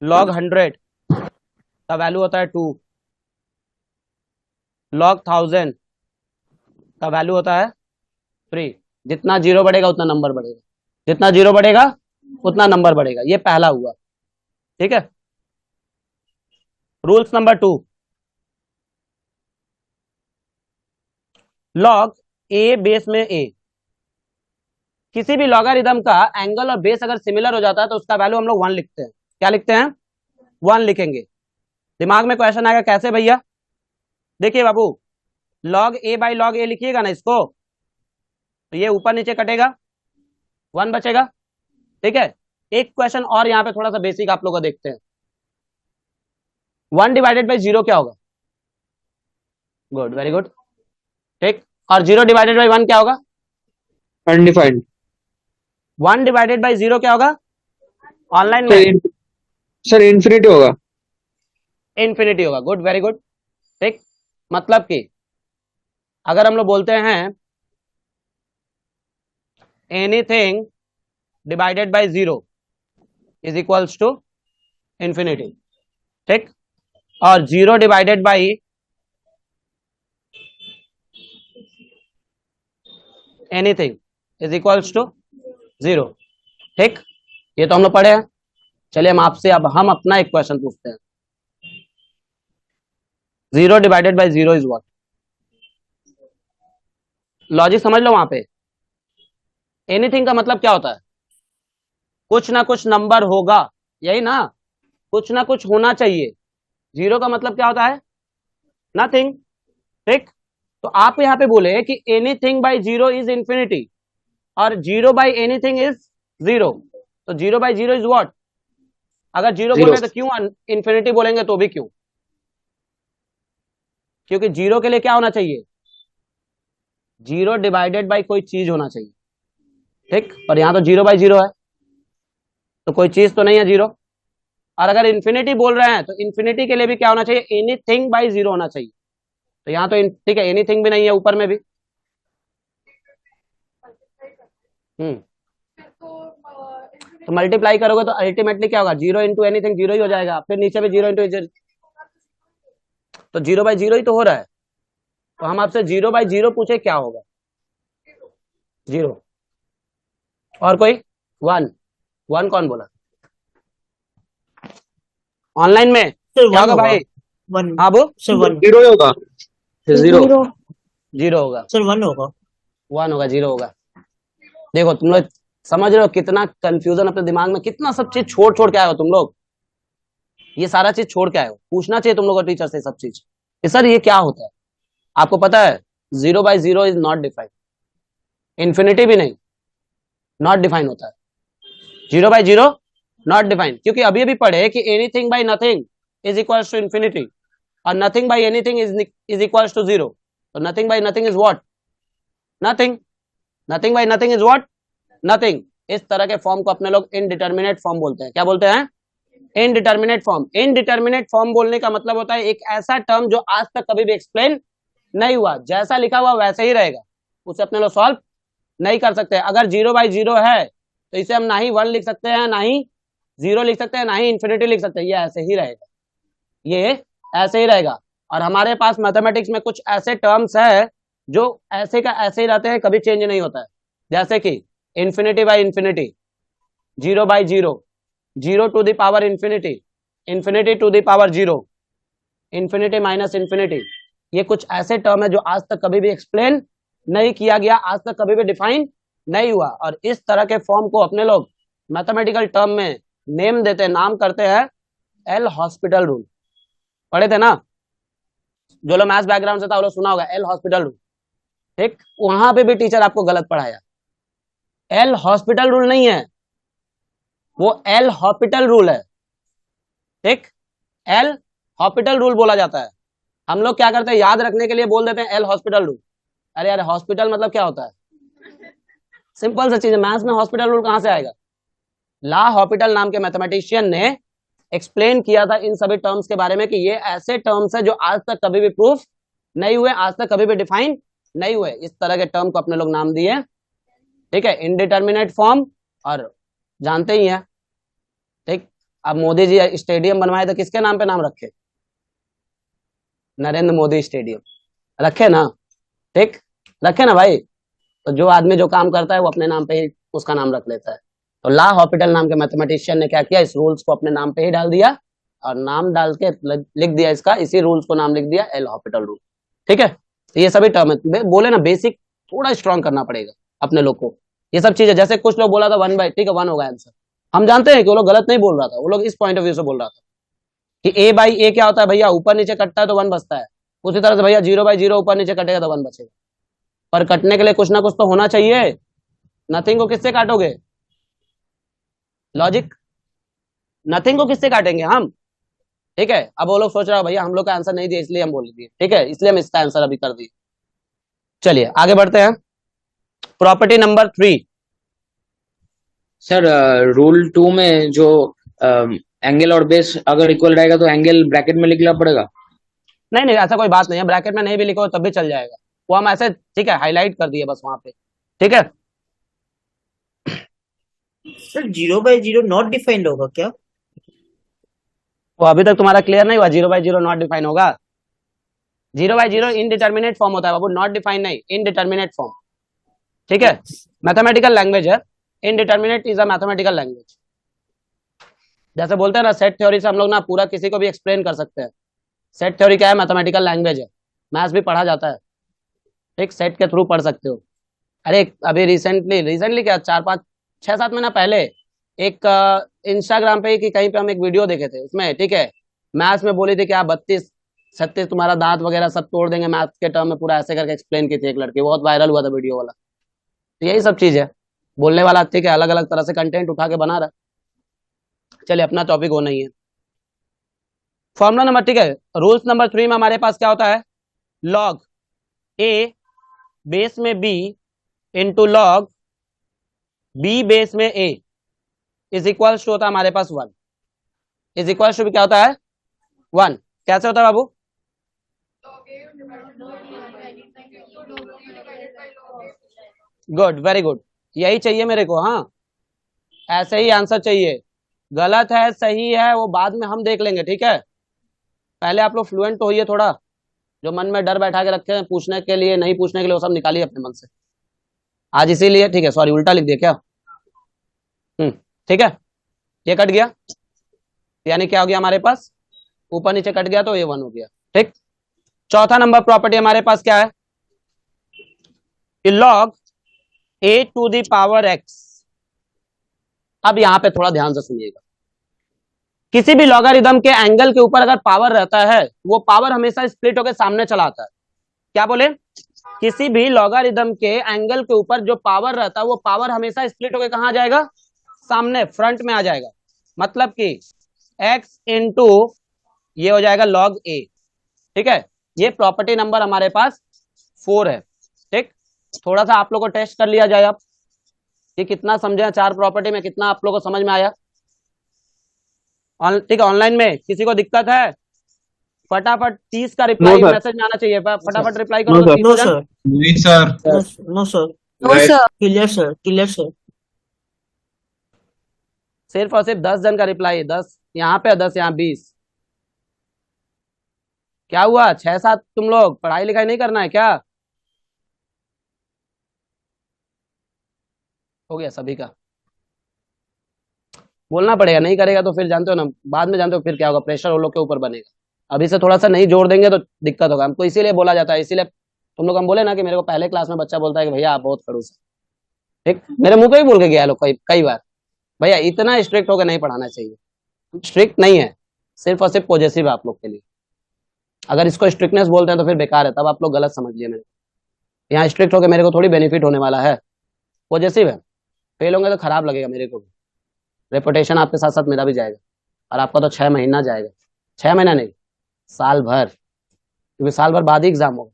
log 100 का वैल्यू होता है 2, log 1000 का वैल्यू होता है 3। जितना जीरो बढ़ेगा उतना नंबर बढ़ेगा, जितना जीरो बढ़ेगा उतना नंबर बढ़ेगा, ये पहला हुआ, ठीक है। Rules number 2, log a base में ए, किसी भी लॉगरिथम का एंगल और बेस अगर सिमिलर हो जाता है तो उसका वैल्यू हम लोग 1 लिखते हैं। क्या लिखते हैं? 1 लिखेंगे। दिमाग में क्वेश्चन आएगा कैसे भैया? देखिए बाबू, लॉग ए बाई लॉग ए लिखिएगा ना इसको, तो ये ऊपर नीचे कटेगा, 1 बचेगा, ठीक है। एक क्वेश्चन और यहाँ पे थोड़ा सा बेसिक आप लोग को देखते हैं, 1 डिवाइडेड बाई 0 क्या होगा? गुड, वेरी गुड, ठीक। और 0 डिवाइडेड बाई 1 क्या होगा? अनडिफाइंड। 1 डिवाइडेड बाई 0 क्या होगा? ऑनलाइन सर में सर इन्फिनिटी होगा। इन्फिनिटी होगा। गुड, वेरी गुड, ठीक। मतलब कि अगर हम लोग बोलते हैं anything divided by 0 is equals to infinity, ठीक। और 0 divided by anything is equals to 0, ठीक। ये तो हम लोग पढ़े हैं। चलिए हम आपसे अब हम अपना एक क्वेश्चन पूछते हैं, 0 divided by 0 is what? Logic समझ लो वहां पे। एनीथिंग का मतलब क्या होता है? कुछ ना कुछ नंबर होगा, यही ना, कुछ ना कुछ होना चाहिए। 0 का मतलब क्या होता है? नथिंग, ठीक। तो आप यहाँ पे बोले कि एनीथिंग बाई 0 इज इंफिनिटी, और 0 बाई एनीथिंग इज 0, तो 0 बाई 0 इज व्हाट? अगर 0 बोल रहे तो क्यों इंफिनिटी बोलेंगे तो भी क्यों? क्योंकि 0 के लिए क्या होना चाहिए? 0 डिवाइडेड बाई कोई चीज होना चाहिए, ठीक। और यहां तो 0 बाई 0 है, तो कोई चीज तो नहीं है 0। और अगर इन्फिनिटी बोल रहे हैं तो इन्फिनिटी के लिए भी क्या होना चाहिए? एनीथिंग बाई 0 होना चाहिए। तो यहाँ तो ठीक है, एनीथिंग भी नहीं है ऊपर में भी। तो मल्टीप्लाई करोगे तो अल्टीमेटली क्या होगा? 0 इंटू एनीथिंग 0 ही हो जाएगा, फिर नीचे भी 0 इंटू, तो 0 बाई 0 ही तो हो रहा है। तो हम आपसे 0 बाई 0 पूछे क्या होगा? 0। और कोई? 1, 1 कौन बोला? ऑनलाइन में सर क्या 1 होगा होगा, भाई? 1 हाँ वो सर 1 जीरो ही होगा। जीरो। 0 होगा, सर 1 होगा। 1 होगा, 0 होगा। देखो तुम लोग समझ रहे हो कितना कंफ्यूजन अपने दिमाग में, कितना सब चीज छोड़ छोड़ के आए हो तुम लोग, ये सारा चीज छोड़ के आए हो। पूछना चाहिए तुम लोग को टीचर से सब चीज कि सर ये क्या होता है। आपको पता है 0 by 0 is not defined, infinity भी नहीं, नॉट डिफाइन होता है। 0 बाई 0 नॉट डिफाइंड, क्योंकि अभी अभी पढ़े कि anything by nothing is equal to infinity, और nothing by anything is equal to 0। तो nothing by nothing is what? Nothing. Nothing by nothing is what? Nothing. इस तरह के फॉर्म को अपने लोग इनडिटर्मिनेट फॉर्म बोलते हैं। क्या बोलते हैं? Indeterminate form. इनडिटर्मिनेट फॉर्म बोलने का मतलब होता है एक ऐसा टर्म जो आज तक कभी भी एक्सप्लेन नहीं हुआ, जैसा लिखा हुआ वैसे ही रहेगा, उसे अपने लोग सॉल्व नहीं कर सकते। अगर 0 बाई 0 है तो इसे हम ना ही 1 लिख सकते हैं, ना ही 0 लिख सकते हैं, ना ही इन्फिनिटी लिख सकते हैं, ये ऐसे ही रहेगा, ये ऐसे ही रहेगा। और हमारे पास मैथमेटिक्स में कुछ ऐसे टर्म्स है जो ऐसे का ऐसे ही रहते हैं, कभी चेंज नहीं होता है, जैसे कि infinity by infinity, 0 by 0, 0 to the power infinity, infinity to the power 0, infinity minus infinity. ये कुछ ऐसे टर्म है जो आज तक कभी भी एक्सप्लेन नहीं किया गया, आज तक कभी भी डिफाइन नहीं हुआ, और इस तरह के फॉर्म को अपने लोग मैथमेटिकल टर्म में नेम देते हैं, नाम करते हैं एल हॉस्पिटल रूल। पढ़े थे ना, जो लोग मैथ्स बैकग्राउंड से था वो लोग सुना होगा एल हॉस्पिटल रूल, ठीक। वहां पे भी टीचर आपको गलत पढ़ाया, एल हॉस्पिटल रूल नहीं है, वो एल हॉस्पिटल रूल है, ठीक। एल हॉस्पिटल रूल बोला जाता है। हम लोग क्या करते हैं, याद रखने के लिए बोल देते हैं एल हॉस्पिटल रूल। अरे यार हॉस्पिटल मतलब क्या होता है, सिंपल सा चीज है, मैथ्स में हॉस्पिटल रूल कहां से आएगा। ला हॉस्पिटल नाम के मैथमेटिशियन ने एक्सप्लेन किया था इन सभी टर्म्स के बारे में कि ये ऐसे टर्म्स है जो आज तक कभी भी प्रूफ नहीं हुए, आज तक कभी भी डिफाइन नहीं हुए। इस तरह के टर्म को अपने लोग नाम दिए, ठीक है, इनडिटर्मिनेट फॉर्म, और जानते ही हैं, ठीक। अब मोदी जी स्टेडियम बनवाए तो किसके नाम पे नाम रखे, नरेंद्र मोदी स्टेडियम रखे ना, ठीक, रखे ना भाई। तो जो आदमी जो काम करता है वो अपने नाम पे ही उसका नाम रख लेता है। तो ला हॉस्पिटल नाम के मैथमेटिशियन ने क्या किया, इस रूल्स को अपने नाम पे ही डाल दिया, और नाम डाल के लिख दिया इसका, इसी रूल्स को नाम लिख दिया एल हॉस्पिटल रूल, ठीक है। तो ये सभी टर्म बोले ना, बेसिक थोड़ा स्ट्रॉन्ग करना पड़ेगा अपने लोग को, ये सब चीजें। जैसे कुछ लोग बोला था 1 बाई, ठीक है 1 होगा आंसर, हम जानते हैं कि वो लोग गलत नहीं बोल रहा था, वो लोग इस पॉइंट ऑफ व्यू से बोल रहा था कि ए बाई ए क्या होता है भैया, ऊपर नीचे कटता है तो 1 बचता है, उसी तरह से भैया 0 बाई 0 ऊपर नीचे कटेगा तो 1 बचेगा, पर कटने के लिए कुछ ना कुछ तो होना चाहिए। नथिंग को किससे काटोगे, लॉजिक, नथिंग को किससे काटेंगे हम, ठीक है। अब वो लोग सोच रहा है भैया हम लोग का आंसर नहीं दिया इसलिए हम बोल दिए, ठीक है, इसलिए हम इसका आंसर अभी कर दिए। चलिए आगे बढ़ते हैं, प्रॉपर्टी नंबर 3। सर रूल 2 में जो एंगल और बेस अगर इक्वल रहेगा तो एंगल ब्रैकेट में लिखना पड़ेगा। नहीं नहीं ऐसा कोई बात नहीं है, ब्रैकेट में नहीं भी लिखो तब भी चल जाएगा, वो हम ऐसे, ठीक है, हाईलाइट कर दिए बस वहां पे, ठीक है। सर 0/0 नॉट डिफाइंड होगा क्या? वो अभी तक तुम्हारा क्लियर नहीं हुआ, 0/0 नॉट डिफाइन होगा, 0/0 इनडिटर्मिनेट फॉर्म होता है बाबू, नॉट डिफाइन नहीं, इनडिटर्मिनेट फॉर्म, ठीक है। मैथमेटिकल लैंग्वेज है, indeterminate is a mathematical language. जैसे बोलते हैं ना सेट थ्योरी से हम लोग ना पूरा किसी को भी एक्सप्लेन कर सकते हैं। सेट थ्योरी क्या है, मैथमेटिकल लैंग्वेज है, मैथ्स भी पढ़ा जाता है, ठीक, सेट के थ्रू पढ़ सकते हो। अरे अभी रिसेंटली क्या 4-5-6-7 महीना पहले एक इंस्टाग्राम पे कि कहीं पे हम एक वीडियो देखे थे, उसमें, ठीक है, मैथ्स में बोली थी कि आप 32-36 तुम्हारा दांत वगैरह सब तोड़ देंगे, मैथ्स के टर्म में पूरा ऐसे करके एक्सप्लेन की थी एक लड़की, बहुत वायरल हुआ था वीडियो वाला। तो यही सब चीज है, बोलने वाला, ठीक है, अलग अलग तरह से कंटेंट उठा के बना रहा। चलिए अपना टॉपिक वो नहीं है, फॉर्मूला नंबर, ठीक है, रूल्स नंबर 3 में हमारे पास क्या होता है, लॉग ए बेस में b into log b base में ए इज इक्वल टू होता है हमारे पास 1, इज इक्वल टू क्या होता है 1। कैसे होता है बाबू, गुड, वेरी गुड, यही चाहिए मेरे को, हाँ ऐसे ही आंसर चाहिए, गलत है सही है वो बाद में हम देख लेंगे, ठीक है। पहले आप लोग फ्लुएंट तो होइए थोड़ा, जो मन में डर बैठा के रखे हैं पूछने के लिए नहीं पूछने के लिए वो सब निकालिए अपने मन से आज, इसीलिए, ठीक है, सॉरी उल्टा लिख दिया क्या, ठीक है, ये कट गया, यानी क्या हो गया हमारे पास, ऊपर नीचे कट गया तो ये 1 हो गया, ठीक। चौथा नंबर प्रॉपर्टी हमारे पास क्या है, log a to the power x. अब यहां पे थोड़ा ध्यान से सुनिएगा, किसी भी लॉगरिथम के एंगल के ऊपर अगर पावर रहता है वो पावर हमेशा स्प्लिट होकर सामने चला आता है। क्या बोले, किसी भी लॉगरिथम के एंगल के ऊपर जो पावर रहता है वो पावर हमेशा स्प्लिट होकर कहां जाएगा, सामने, फ्रंट में आ जाएगा। मतलब कि x इंटू ये हो जाएगा log a, ठीक है। ये प्रॉपर्टी नंबर हमारे पास 4 है, ठीक। थोड़ा सा आप लोग को टेस्ट कर लिया जाए अब कि कितना समझे 4 प्रॉपर्टी में, कितना आप लोग को समझ में आया, ठीक है। ऑनलाइन में किसी को दिक्कत है, फटाफट 30 का रिप्लाई मैसेज आना चाहिए, फटाफट रिप्लाई करो। नो सर, नहीं sir, no sir, no sir, clear sir, clear sir. सिर्फ और सिर्फ 10 जन का रिप्लाई, 10 यहाँ पे 10 यहाँ 20। क्या हुआ 6-7 तुम लोग पढ़ाई लिखाई नहीं करना है क्या? हो गया सभी का? बोलना पड़ेगा, नहीं करेगा तो फिर जानते हो ना बाद में, जानते हो फिर क्या होगा, प्रेशर उन लोग के ऊपर बनेगा। अभी से थोड़ा सा नहीं जोड़ देंगे तो दिक्कत होगा। हमको इसीलिए बोला जाता है, इसीलिए तुम लोग हम बोले ना कि मेरे को पहले क्लास में बच्चा बोलता है कि भैया आप बहुत खड़ूस है, ठीक, मेरे मुंह पे ही बोल के गया लोग कई कई बार, भैया इतना स्ट्रिक्ट होकर नहीं पढ़ाना चाहिए। स्ट्रिक्ट नहीं है, सिर्फ और सिर्फ पॉजिटिव है आप लोग के लिए। अगर इसको स्ट्रिक्टनेस बोलते हैं तो फिर बेकार है, तब आप लोग गलत समझ लिए मेरे। यहाँ स्ट्रिक्ट होकर मेरे को थोड़ी बेनिफिट होने वाला है, पॉजिटिव है। फेल होंगे तो खराब लगेगा मेरे को भी, रेपुटेशन आपके साथ साथ मेरा भी जाएगा, और आपका तो 6 महीना जाएगा। 6 महीना नहीं, साल भर, क्योंकि साल भर बाद ही एग्जाम होगा।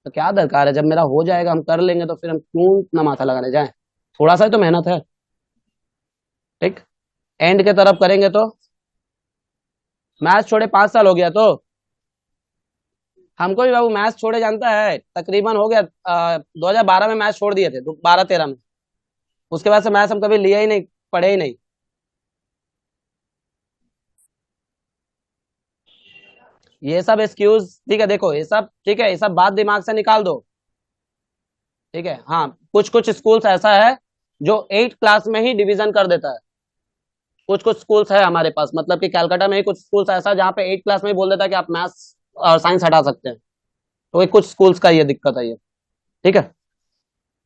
तो क्या दरकार है, जब मेरा हो जाएगा हम कर लेंगे तो फिर हम क्यों इतना माथा लगाने जाएं? थोड़ा सा ही तो मेहनत है, ठीक। एंड के तरफ करेंगे तो मैथ्स छोड़े 5 साल हो गया, तो हमको भी बाबू मैथ्स छोड़े जानता है, तकरीबन हो गया 2012 में मैथ्स छोड़ दिए थे, 12-13 में। उसके बाद से मैथ्स हम कभी लिया ही नहीं, पढ़े ही नहीं। ये सब एक्सक्यूज, ठीक है, देखो ये सब ठीक है, ये सब बात दिमाग से निकाल दो, ठीक है। हाँ, कुछ कुछ स्कूल्स ऐसा है जो 8 क्लास में ही डिवीजन कर देता है। कुछ कुछ स्कूल्स है हमारे पास, मतलब कि कैलकाटा में ही कुछ स्कूल्स ऐसा है जहाँ पे 8 क्लास में ही बोल देता है कि आप मैथ्स और साइंस हटा सकते हैं। तो ये कुछ स्कूल्स का ये दिक्कत है ये, ठीक है।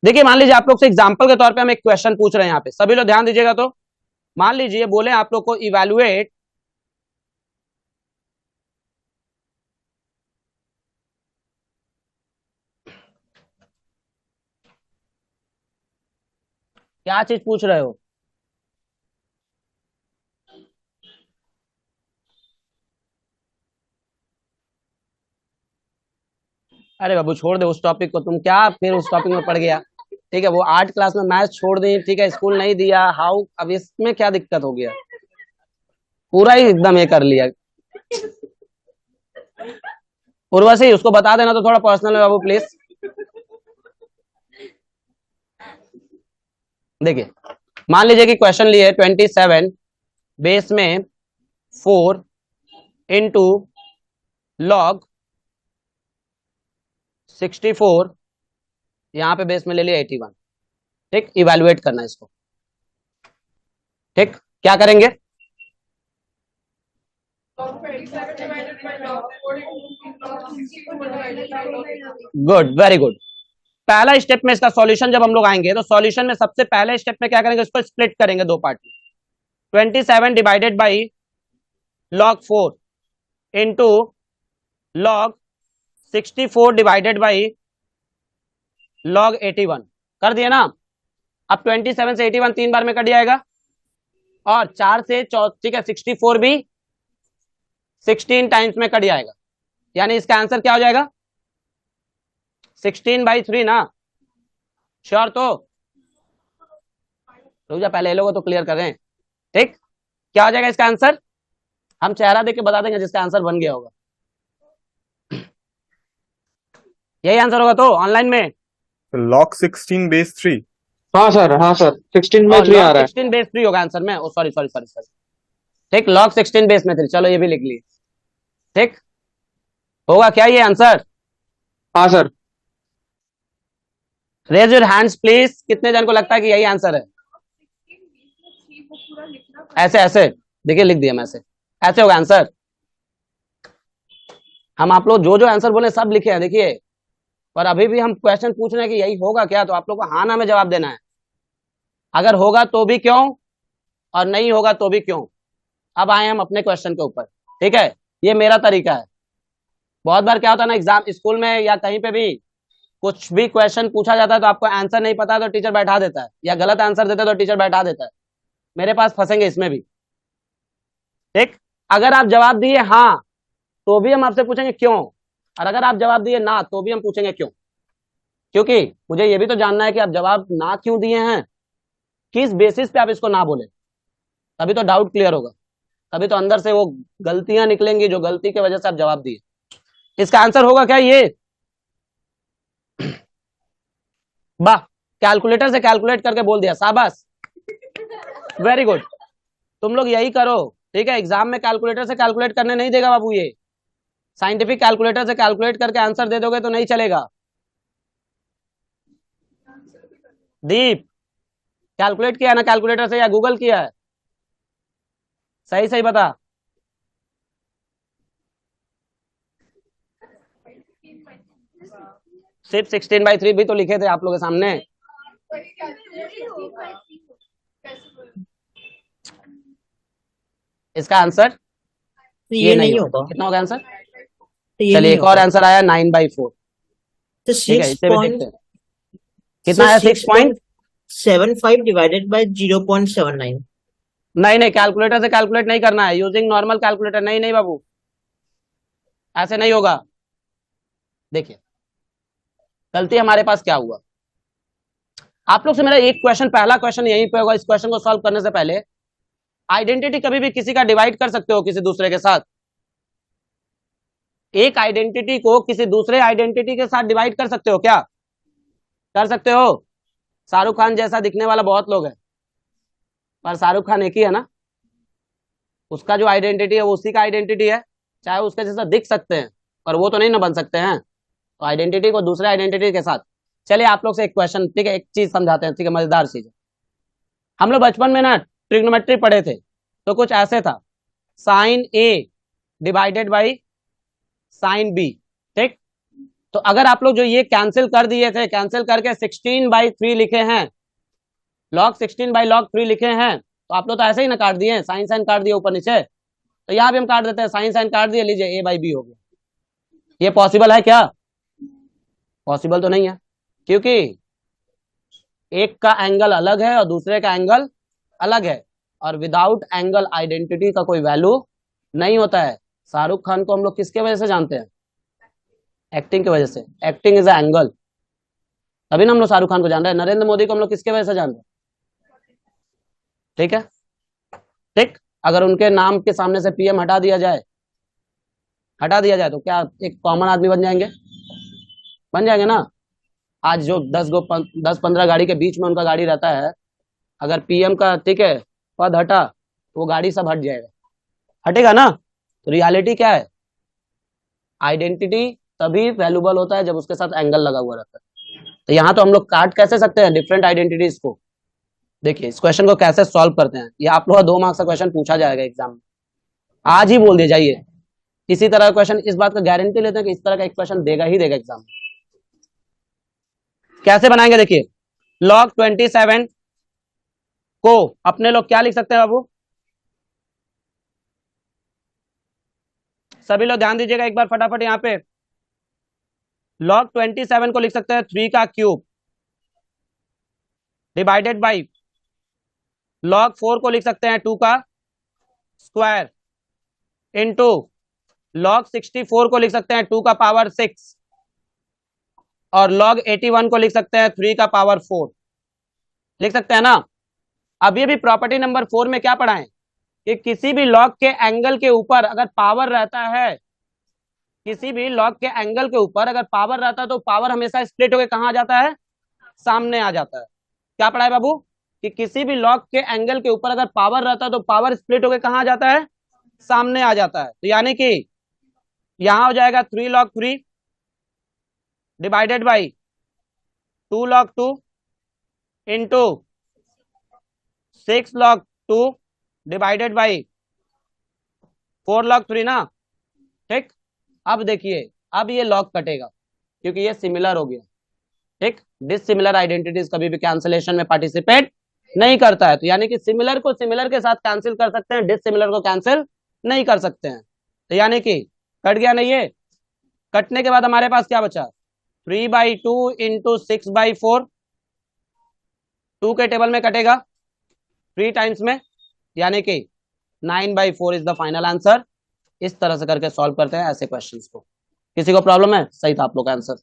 देखिए मान लीजिए आप लोग से एग्जाम्पल के तौर पे हम एक क्वेश्चन पूछ रहे हैं यहाँ पे, सभी लोग ध्यान दीजिएगा। तो मान लीजिए बोले आप लोग को इवेलुएट क्या चीज पूछ रहे हो? अरे बाबू छोड़ दे उस टॉपिक को, तुम क्या फिर उस टॉपिक में पड़ गया, ठीक है। वो 8 क्लास में मैथ्स छोड़ दी, ठीक है, स्कूल नहीं दिया, हाउ, अब इसमें क्या दिक्कत हो गया? पूरा ही एकदम ये कर लिया। उर्वशी उसको बता देना तो थोड़ा पर्सनल है बाबू प्लीज। देखिए मान लीजिए कि क्वेश्चन लिए 27 बेस में 4 इंटू लॉग 64, यहाँ पे बेस में ले लिया 81, ठीक। इवेलुएट करना है इसको, ठीक। क्या करेंगे? Good, very good. पहला स्टेप में इसका सॉल्यूशन जब हम लोग आएंगे तो सॉल्यूशन में सबसे पहले स्टेप में क्या करेंगे, इसको स्प्लिट करेंगे 2 पार्ट में। 27 divided by log 4 into log 64 divided by log 81 कर दिया ना। अब 27 से 81 3 बार में कट जाएगा, और 4 से ठीक है 64 भी 16 टाइम्स में कट जाएगा, यानी इसका आंसर क्या हो जाएगा? 16/3 ना। श्योर? तो रुक जा, पहले लोगों तो क्लियर कर रहे हैं, ठीक। क्या हो जाएगा इसका आंसर? हम चेहरा देख के बता देंगे जिसका आंसर बन गया होगा। यही आंसर होगा तो ऑनलाइन में log 16 base 3। हाँ सर 16/3 आ रहा है। 16 बेस 3 होगा आंसर में। ओ सॉरी सॉरी सॉरी सॉरी, ठीक, log 16 बेस में 3, चलो ये भी लिख लिए, ठीक। होगा क्या ये आंसर? हाँ sir. Raise your hands please, कितने जन को लगता है कि यही आंसर है? ऐसे ऐसे देखिए, लिख दिया मैं ऐसे, ऐसे होगा आंसर। हम आप लोग जो जो आंसर बोले सब लिखे हैं देखिए, पर अभी भी हम क्वेश्चन पूछ रहे हैं कि यही होगा क्या, तो आप लोग को हाँ ना में जवाब देना है। अगर होगा तो भी क्यों, और नहीं होगा तो भी क्यों। अब आए हम अपने क्वेश्चन के ऊपर, ठीक है। ये मेरा तरीका है। बहुत बार क्या होता है ना, एग्जाम स्कूल में या कहीं पे भी कुछ भी क्वेश्चन पूछा जाता है तो आपको आंसर नहीं पता है तो टीचर बैठा देता है, या गलत आंसर देता है तो टीचर बैठा देता है। मेरे पास फंसेंगे इसमें भी, ठीक। अगर आप जवाब दिए हाँ तो भी हम आपसे पूछेंगे क्यों, और अगर आप जवाब दिए ना तो भी हम पूछेंगे क्यों, क्योंकि मुझे ये भी तो जानना है कि आप जवाब ना क्यों दिए हैं, किस बेसिस पे आप इसको ना बोले, तभी तो डाउट क्लियर होगा, तभी तो अंदर से वो गलतियां निकलेंगी जो गलती की वजह से आप जवाब दिए। इसका आंसर होगा क्या ये? वाह, कैलकुलेटर से कैलकुलेट करके बोल दिया, शाबाश, वेरी गुड। तुम लोग यही करो, ठीक है। एग्जाम में कैलकुलेटर से कैलकुलेट करने नहीं देगा बाबू, ये साइंटिफिक कैलकुलेटर से कैलकुलेट करके आंसर दे दोगे तो नहीं चलेगा। दीप, कैलकुलेट किया है ना कैलकुलेटर से या गूगल किया है? सही सही बता। सिर्फ 16/3 भी तो लिखे थे आप लोगों के सामने। इसका आंसर तो ये ये नहीं नहीं होगा। होगा, कितना होगा आंसर? तो ये चलिए नहीं एक और होगा। आंसर आया 9/4। तो ठीक है, सिक्स इसे भी पॉइंट देखते हैं कितना है। 6.75 डिवाइडेड बाय 0.79। नहीं नहीं, कैलकुलेटर से कैलकुलेट नहीं करना है, यूजिंग नॉर्मल कैलकुलेटर। नहीं नहीं बाबू, ऐसे नहीं होगा। देखिए गलती हमारे पास क्या हुआ। आप लोग से मेरा एक क्वेश्चन, पहला क्वेश्चन यहीं पे होगा। इस क्वेश्चन को सॉल्व करने से पहले, आइडेंटिटी कभी भी किसी का डिवाइड कर सकते हो किसी दूसरे के साथ? एक आइडेंटिटी को किसी दूसरे आइडेंटिटी के साथ डिवाइड कर सकते हो क्या? कर सकते हो? शाहरुख खान जैसा दिखने वाला बहुत लोग है, पर शाहरुख खान एक ही है ना। उसका जो आइडेंटिटी है वो उसी का आइडेंटिटी है, चाहे उसके जैसा दिख सकते हैं पर वो तो नहीं ना बन सकते हैं। तो आइडेंटिटी को दूसरे आइडेंटिटी के साथ। चलिए आप लोग से एक क्वेश्चन, ठीक है, एक चीज समझाते हैं, ठीक है, मजेदार चीज है। हम लोग बचपन में ना ट्रिग्नोमेट्री पढ़े थे, तो कुछ ऐसे था, sine a divided by sine b, ठीक। तो अगर आप लोग जो ये कैंसिल कर दिए थे, कैंसिल करके 16/3 लिखे हैं, log 16/log 3 लिखे हैं, तो आप लोग तो ऐसे ही ना काट दिए, साइन साइन काट दिए ऊपर नीचे। तो यहाँ भी हम काट देते हैं, साइन साइन काट दिए, लीजिए a/b हो गया। ये पॉसिबल है क्या? पॉसिबल तो नहीं है, क्योंकि एक का एंगल अलग है और दूसरे का एंगल अलग है, और विदाउट एंगल आइडेंटिटी का कोई वैल्यू नहीं होता है। शाहरुख खान को हम लोग किसके वजह से जानते हैं? एक्टिंग की वजह से। एक्टिंग इज अ एंगल, तभी ना हम लोग शाहरुख खान को जान रहे हैं। नरेंद्र मोदी को हम लोग किसके वजह से जान रहे हैं? ठीक है, ठीक। अगर उनके नाम के सामने से पीएम हटा दिया जाए, हटा दिया जाए, तो क्या एक कॉमन आदमी बन जाएंगे? बन जाएंगे ना। आज जो 10-15 गाड़ी के बीच में उनका गाड़ी रहता है, अगर पीएम का, ठीक है, पद हटा तो वो गाड़ी सब हट जाएगा, हटेगा ना। तो रियलिटी क्या है? आइडेंटिटी तभी वैल्यूबल होता है जब उसके साथ एंगल लगा हुआ रहता है। तो यहाँ तो हम लोग काट कैसे सकते हैं डिफरेंट आइडेंटिटीज को? देखिए इस क्वेश्चन को कैसे सॉल्व करते हैं, ये आप लोग 2 मार्क्स का क्वेश्चन पूछा जाएगा एग्जाम में, आज ही बोल दिए जाइए। इसी तरह का क्वेश्चन, इस बात का गारंटी लेते हैं कि इस तरह का एक क्वेश्चन देगा ही देगा एग्जाम में। कैसे बनाएंगे? देखिए log 27 को अपने लोग क्या लिख सकते हैं बाबू? सभी लोग ध्यान दीजिएगा एक बार फटाफट। यहाँ पे log 27 को लिख सकते हैं 3 का क्यूब डिवाइडेड बाई log 4 को लिख सकते हैं 2 का स्क्वायर इनटू log 64 को लिख सकते हैं 2 का पावर 6, और log 81 को लिख सकते हैं 3 का पावर 4। लिख सकते हैं ना। अब ये भी प्रॉपर्टी नंबर 4 में क्या पढ़ा है कि किसी भी log के एंगल के ऊपर अगर पावर रहता है, किसी भी log के एंगल के ऊपर अगर पावर रहता है तो पावर हमेशा स्प्लिट होकर कहां आ जाता है? सामने आ जाता है। क्या पढ़ा है बाबू? कि किसी भी log के एंगल के ऊपर अगर पावर रहता है तो पावर स्प्लिट होकर कहां आ जाता है? सामने आ जाता है। तो यानी कि यहां हो जाएगा 3 log 3 divided by 2 log 2 into 6 log 2 divided by 4 log 3 ना, ठीक। अब देखिए, अब ये लॉग कटेगा क्योंकि ये सिमिलर हो गया, ठीक। डिसिमिलर आइडेंटिटीज कभी भी कैंसिलेशन में पार्टिसिपेट नहीं करता है, तो यानी कि सिमिलर को सिमिलर के साथ कैंसिल कर सकते हैं, डिसिमिलर को कैंसिल नहीं कर सकते हैं। तो यानी कि कट गया नहीं ये। कटने के बाद हमारे पास क्या बचा? 3/2 इंटू 6/4, 2 के टेबल में कटेगा 3 टाइम्स में, यानी कि 9/4 इज द फाइनल आंसर। इस तरह से करके सॉल्व करते हैं ऐसे क्वेश्चंस को। किसी को प्रॉब्लम है? सही था आप लोग का आंसर,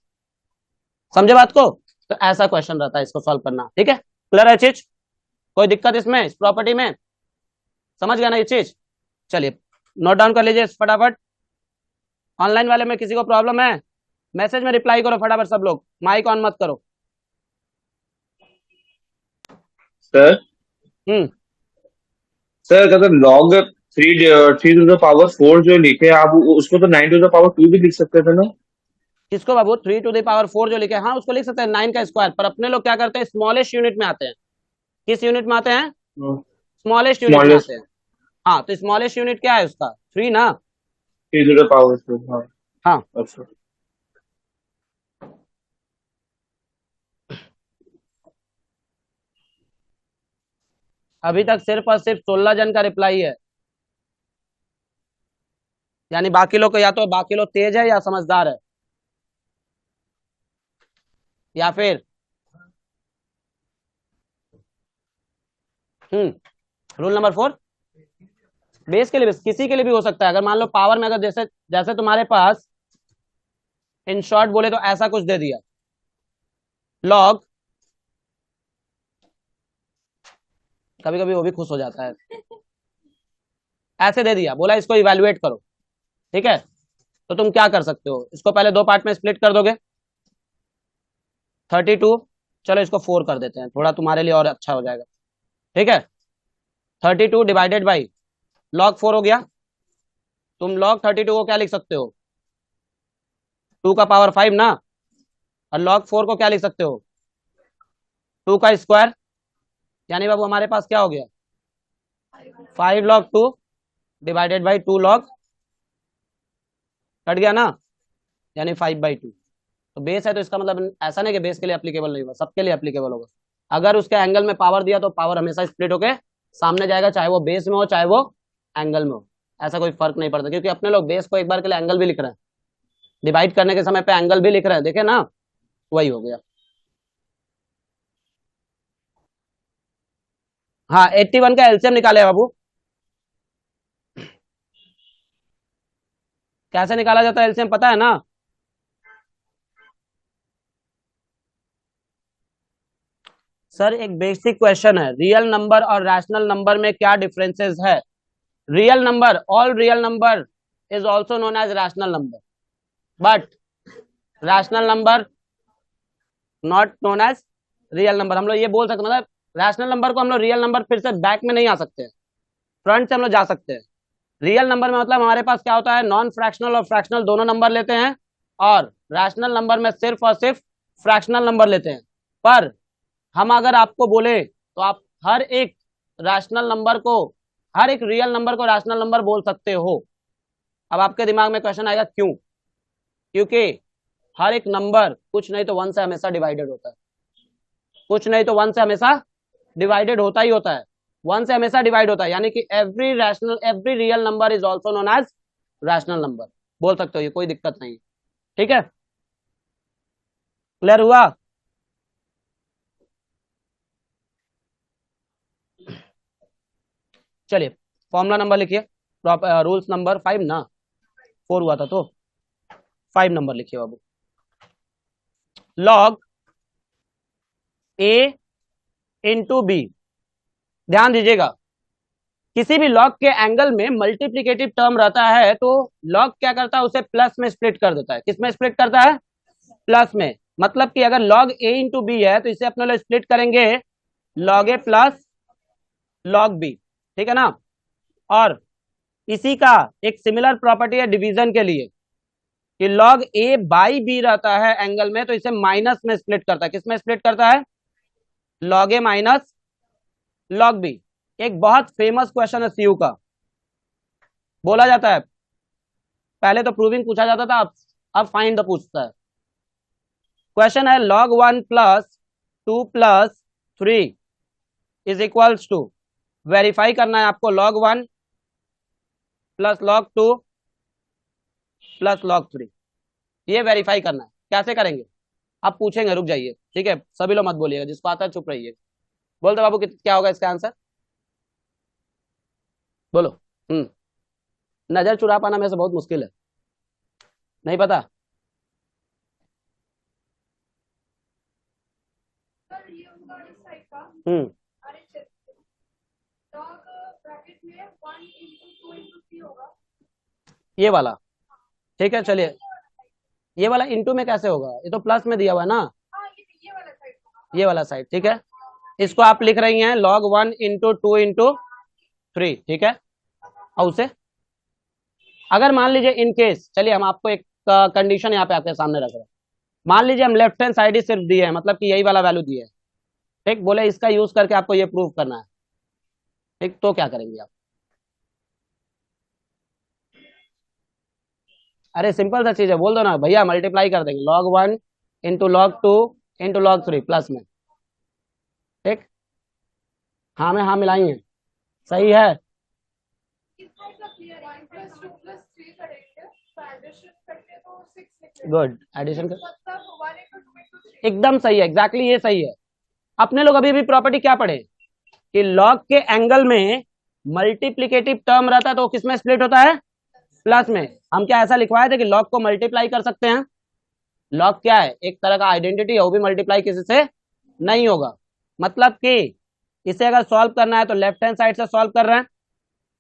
समझे बात को? तो ऐसा क्वेश्चन रहता है, इसको सॉल्व करना, ठीक है। क्लियर है चीज? कोई दिक्कत इसमें, इस प्रॉपर्टी में? समझ गया ना ये चीज? चलिए नोट डाउन कर लीजिए फटाफट। ऑनलाइन वाले में किसी को प्रॉब्लम है? मैसेज में रिप्लाई करो फटाफट सब लोग, माइक ऑन मत करो। सर हम्म सर अगर लॉग 3 to the power 4 जो लिखे आप उसको तो 9 to the power 2 भी लिख सकते थे ना। किसको बाबू? 3 to the power 4 जो लिखे, हाँ उसको लिख सकते हैं 9 का स्क्वायर, पर अपने लोग क्या करते हैं, स्मॉलेस्ट यूनिट में आते हैं। किस यूनिट में आते हैं? स्मॉलेस्ट यूनिट में स्मॉलेस्ट आते हैं। हाँ, तो स्मॉलेस्ट यूनिट क्या है उसका? 3 ना। 3 to the power 4। हाँ हाँ, अच्छा। अभी तक सिर्फ और सिर्फ 16 जन का रिप्लाई है, यानी बाकी लोग को या तो बाकी लोग तेज है या समझदार है, या फिर रूल नंबर 4 बेस के लिए, किसी के लिए भी हो सकता है। अगर मान लो पावर में, अगर जैसे जैसे तुम्हारे पास इन शॉर्ट बोले तो ऐसा कुछ दे दिया, लॉग, कभी कभी वो भी खुश हो जाता है, ऐसे दे दिया, बोला इसको इवेल्युएट करो, ठीक है, तो तुम क्या कर सकते हो, इसको पहले दो पार्ट में स्प्लिट कर दोगे। 32, चलो इसको 4 कर देते हैं, थोड़ा तुम्हारे लिए और अच्छा हो जाएगा, ठीक है। 32 डिवाइडेड बाई लॉग 4 हो गया। तुम लॉग 32 को क्या लिख सकते हो? 2 का पावर 5 ना। और लॉग 4 को क्या लिख सकते हो? 2 का स्क्वायर। यानी बाबू हमारे पास क्या हो गया? 5 log 2 divided by 2 log, cut गया ना, यानी 5/2। तो बेस है तो इसका मतलब ऐसा नहीं कि बेस के लिए एप्लीकेबल नहीं होगा, सबके लिए एप्लीकेबल होगा। अगर उसके एंगल में पावर दिया तो पावर हमेशा स्प्लिट होके सामने जाएगा, चाहे वो बेस में हो चाहे वो एंगल में हो, ऐसा कोई फर्क नहीं पड़ता, क्योंकि अपने लोग बेस को एक बार के लिए एंगल भी लिख रहे हैं, डिवाइड करने के समय पे एंगल भी लिख रहे हैं, देखे ना, वही हो गया। हाँ, 81 का एलसीएम निकाले बाबू, कैसे निकाला जाता है एलसीएम पता है ना? सर एक बेसिक क्वेश्चन है, रियल नंबर और रैशनल नंबर में क्या डिफरेंसेस है? Real number, all real number is also known as rational number, but rational number not known as real number. हम लोग ये बोल सकते हैं, मतलब रैशनल नंबर को हम लोग रियल नंबर फिर से बैक में नहीं आ सकते हैं, फ्रंट से हम लोग जा सकते हैं। रियल नंबर में मतलब हमारे पास क्या होता है, नॉन फ्रैक्शनल और फ्रैक्शनल दोनों नंबर लेते हैं, और रैशनल नंबर में सिर्फ और सिर्फ फ्रैक्शनल नंबर लेते हैं। पर हम अगर आपको बोले तो आप हर एक रैशनल नंबर को, हर एक रियल नंबर को रैशनल नंबर बोल सकते हो। अब आपके दिमाग में क्वेश्चन आएगा क्यों? क्योंकि हर एक नंबर कुछ नहीं तो 1 से हमेशा डिवाइडेड होता है, कुछ नहीं तो 1 से हमेशा डिवाइडेड होता ही होता है, 1 से हमेशा डिवाइड होता है, यानी कि every real number is also known as rational number, बोल सकते हो, ये कोई दिक्कत नहीं है, ठीक है। क्लियर हुआ? चलिए फॉर्मूला नंबर लिखिए, रूल्स नंबर 5 ना, 4 हुआ था तो 5 नंबर लिखिए बाबू। लॉग ए इंटू बी, ध्यान दीजिएगा, किसी भी लॉग के एंगल में मल्टीप्लीकेटिव टर्म रहता है तो लॉग क्या करता है, उसे प्लस में स्प्लिट कर देता है। किस में स्प्लिट करता है? प्लस में। मतलब कि अगर लॉग ए इंटू बी है तो इसे अपने लोग स्प्लिट करेंगे लॉग ए प्लस लॉग बी, ठीक है ना। और इसी का एक सिमिलर प्रॉपर्टी है डिवीजन के लिए, कि लॉग ए बाई बी रहता है एंगल में तो इसे माइनस में स्प्लिट करता है। किस में स्प्लिट करता है? लॉग ए माइनस लॉग बी। एक बहुत फेमस क्वेश्चन है सीयू का, बोला जाता है, पहले तो प्रूविंग पूछा जाता था, अब फाइंड द पूछता है। क्वेश्चन है log 1 plus 2 plus 3 is equals to, verify करना है आपको, log 1 plus log 2 plus log 3, ये वेरीफाई करना है। कैसे करेंगे आप पूछेंगे, रुक जाइए, ठीक है, सभी लोग मत बोलिएगा, जिसको आता है चुप रहिए। बोल दो बाबू क्या होगा इसका आंसर, बोलो। नजर चुरा पाना मेरे से बहुत मुश्किल है, नहीं पता। हम्म ये वाला, ठीक है, चलिए ये वाला इंटू में कैसे होगा, ये तो प्लस में दिया हुआ है ना, ये वाला साइड, ठीक है। इसको आप लिख रही हैं log 1 इंटू 2 इंटू 3, ठीक है। और उसे अगर मान लीजिए इन केस, चलिए हम आपको एक कंडीशन यहाँ पे आपके सामने रख रहे हैं। मान लीजिए हम लेफ्ट हैंड साइड ही सिर्फ दिए हैं, मतलब कि यही वाला वैल्यू दिए है, ठीक, बोले इसका यूज करके आपको ये प्रूव करना है, ठीक, तो क्या करेंगे आप? अरे सिंपल सा चीज है, बोल दो ना भैया मल्टीप्लाई कर देंगे log 1 into log 2 into log 3 plus में, ठीक। हाँ में हाँ मिलाई है, सही है। गुड, एडिशन कर, एकदम सही है, एग्जैक्टली ये सही है। अपने लोग अभी भी प्रॉपर्टी क्या पढ़े कि लॉग के एंगल में मल्टीप्लिकेटिव टर्म रहता है तो किस में स्प्लिट होता है? प्लस में। हम क्या ऐसा लिखवाए थे कि लॉग को मल्टीप्लाई कर सकते हैं? लॉग क्या है? एक तरह का आइडेंटिटी है, वो भी मल्टीप्लाई किसी से नहीं होगा। मतलब कि इसे अगर सॉल्व करना है तो लेफ्ट हैंड साइड से सॉल्व कर रहे हैं,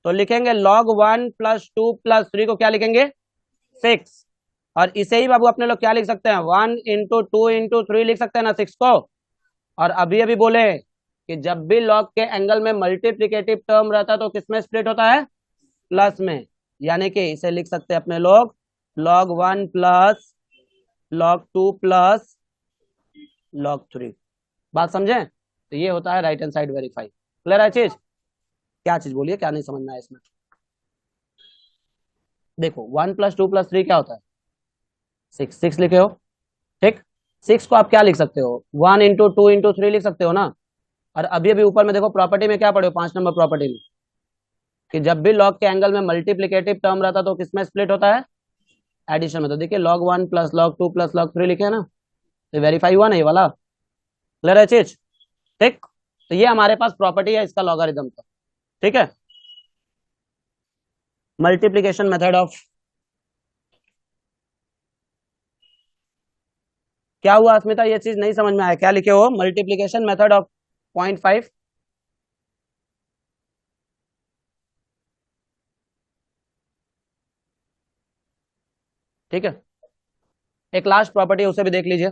तो लिखेंगे log 1 + 2 + 3 को क्या लिखेंगे? 6। और इसे ही बाबू अपने लोग क्या लिख सकते हैं? 1 × 2 × 3 लिख सकते हैं ना 6 को। और अभी अभी बोले कि जब भी लॉग के एंगल में मल्टीप्लिकेटिव टर्म रहता है तो किसमें स्प्लिट होता है? प्लस में। यानी कि इसे लिख सकते हैं अपने लोग log 1 + log 2 + log 3। बात समझे? तो ये होता है right hand side verify. Clear है चीज? क्या चीज बोलिए, क्या नहीं समझना है इसमें? देखो 1 + 2 + 3 क्या होता है? 6, 6 लिखे हो, ठीक। 6 को आप क्या लिख सकते हो? 1 × 2 × 3 लिख सकते हो ना। और अभी अभी ऊपर में देखो प्रॉपर्टी में क्या पढ़े हो, 5 नंबर प्रॉपर्टी में, कि जब भी लॉग के एंगल में मल्टीप्लिकेटिव टर्म रहता तो किसमें स्प्लिट होता है? एडिशन में। तो देखिए log 1 + log 2 + log 3 लिखे है ना, तो वेरीफाई हुआ ना ये वाला। क्लियर है चीज? ठीक। तो ये हमारे पास प्रॉपर्टी है इसका लॉगरिदम का, ठीक है। मल्टीप्लिकेशन मेथड ऑफ, क्या हुआ अस्मिता, ये चीज नहीं समझ में आया, क्या लिखे हो? Multiplication method of 0.5। ठीक है, एक लास्ट प्रॉपर्टी उसे भी देख लीजिए,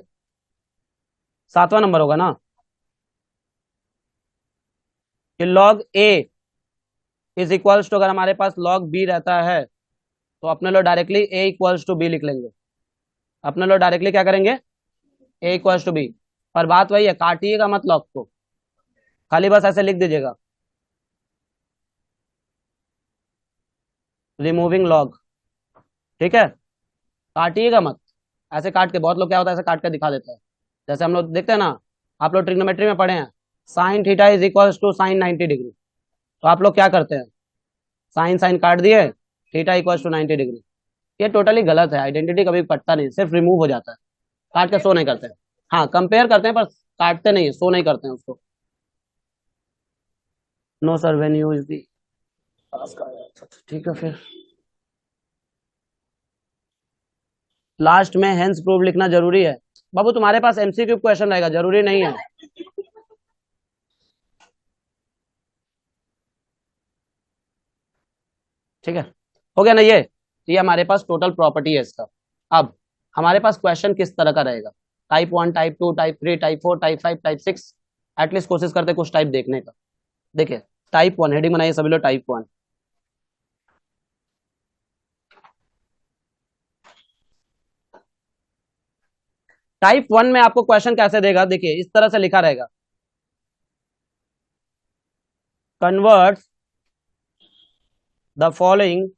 7वां नंबर होगा ना, कि log a = अगर हमारे पास log b रहता है तो अपने लोग डायरेक्टली a = b लिख लेंगे। अपने लोग डायरेक्टली क्या करेंगे? a = b। पर बात वही है, काटिएगा मत log को, खाली बस ऐसे लिख दीजिएगा रिमूविंग log, ठीक है। काटिएगा मत, ऐसे काट के, बहुत लोग क्या होता है ऐसे काट के दिखा देता है। जैसे हम लोग देखते हैं ना, आप लोग ट्रिग्नोमेट्री में पढ़े हैं, sin थीटा = sin 90 डिग्री, तो आप लोग क्या करते हैं? साइन साइन काट दिए, थीटा = 90 डिग्री। ये टोटली गलत है, आइडेंटिटी कभी कटता नहीं, सिर्फ रिमूव हो जाता है, काट के शो नहीं करते हैं। हाँ कंपेयर करते हैं पर काटते नहीं है, शो नहीं करते हैं उसको। No sir when you is the, ठीक है। फिर लास्ट में हेंस प्रूव लिखना जरूरी है बाबू, तुम्हारे पास एमसीक्यू क्वेश्चन रहेगा, जरूरी नहीं है। ठीक है, हो गया ना ये हमारे पास टोटल प्रॉपर्टी है इसका। अब हमारे पास क्वेश्चन किस तरह का रहेगा? Type 1, type 2, type 3, type 4, type 5, type 6, at least कोशिश करते हैं कुछ टाइप देखने का। देखिए टाइप 1, हेडिंग बनाइए सभी लोग, टाइप 1। टाइप 1 में आपको क्वेश्चन कैसे देगा? देखिए इस तरह से लिखा रहेगा, convert the following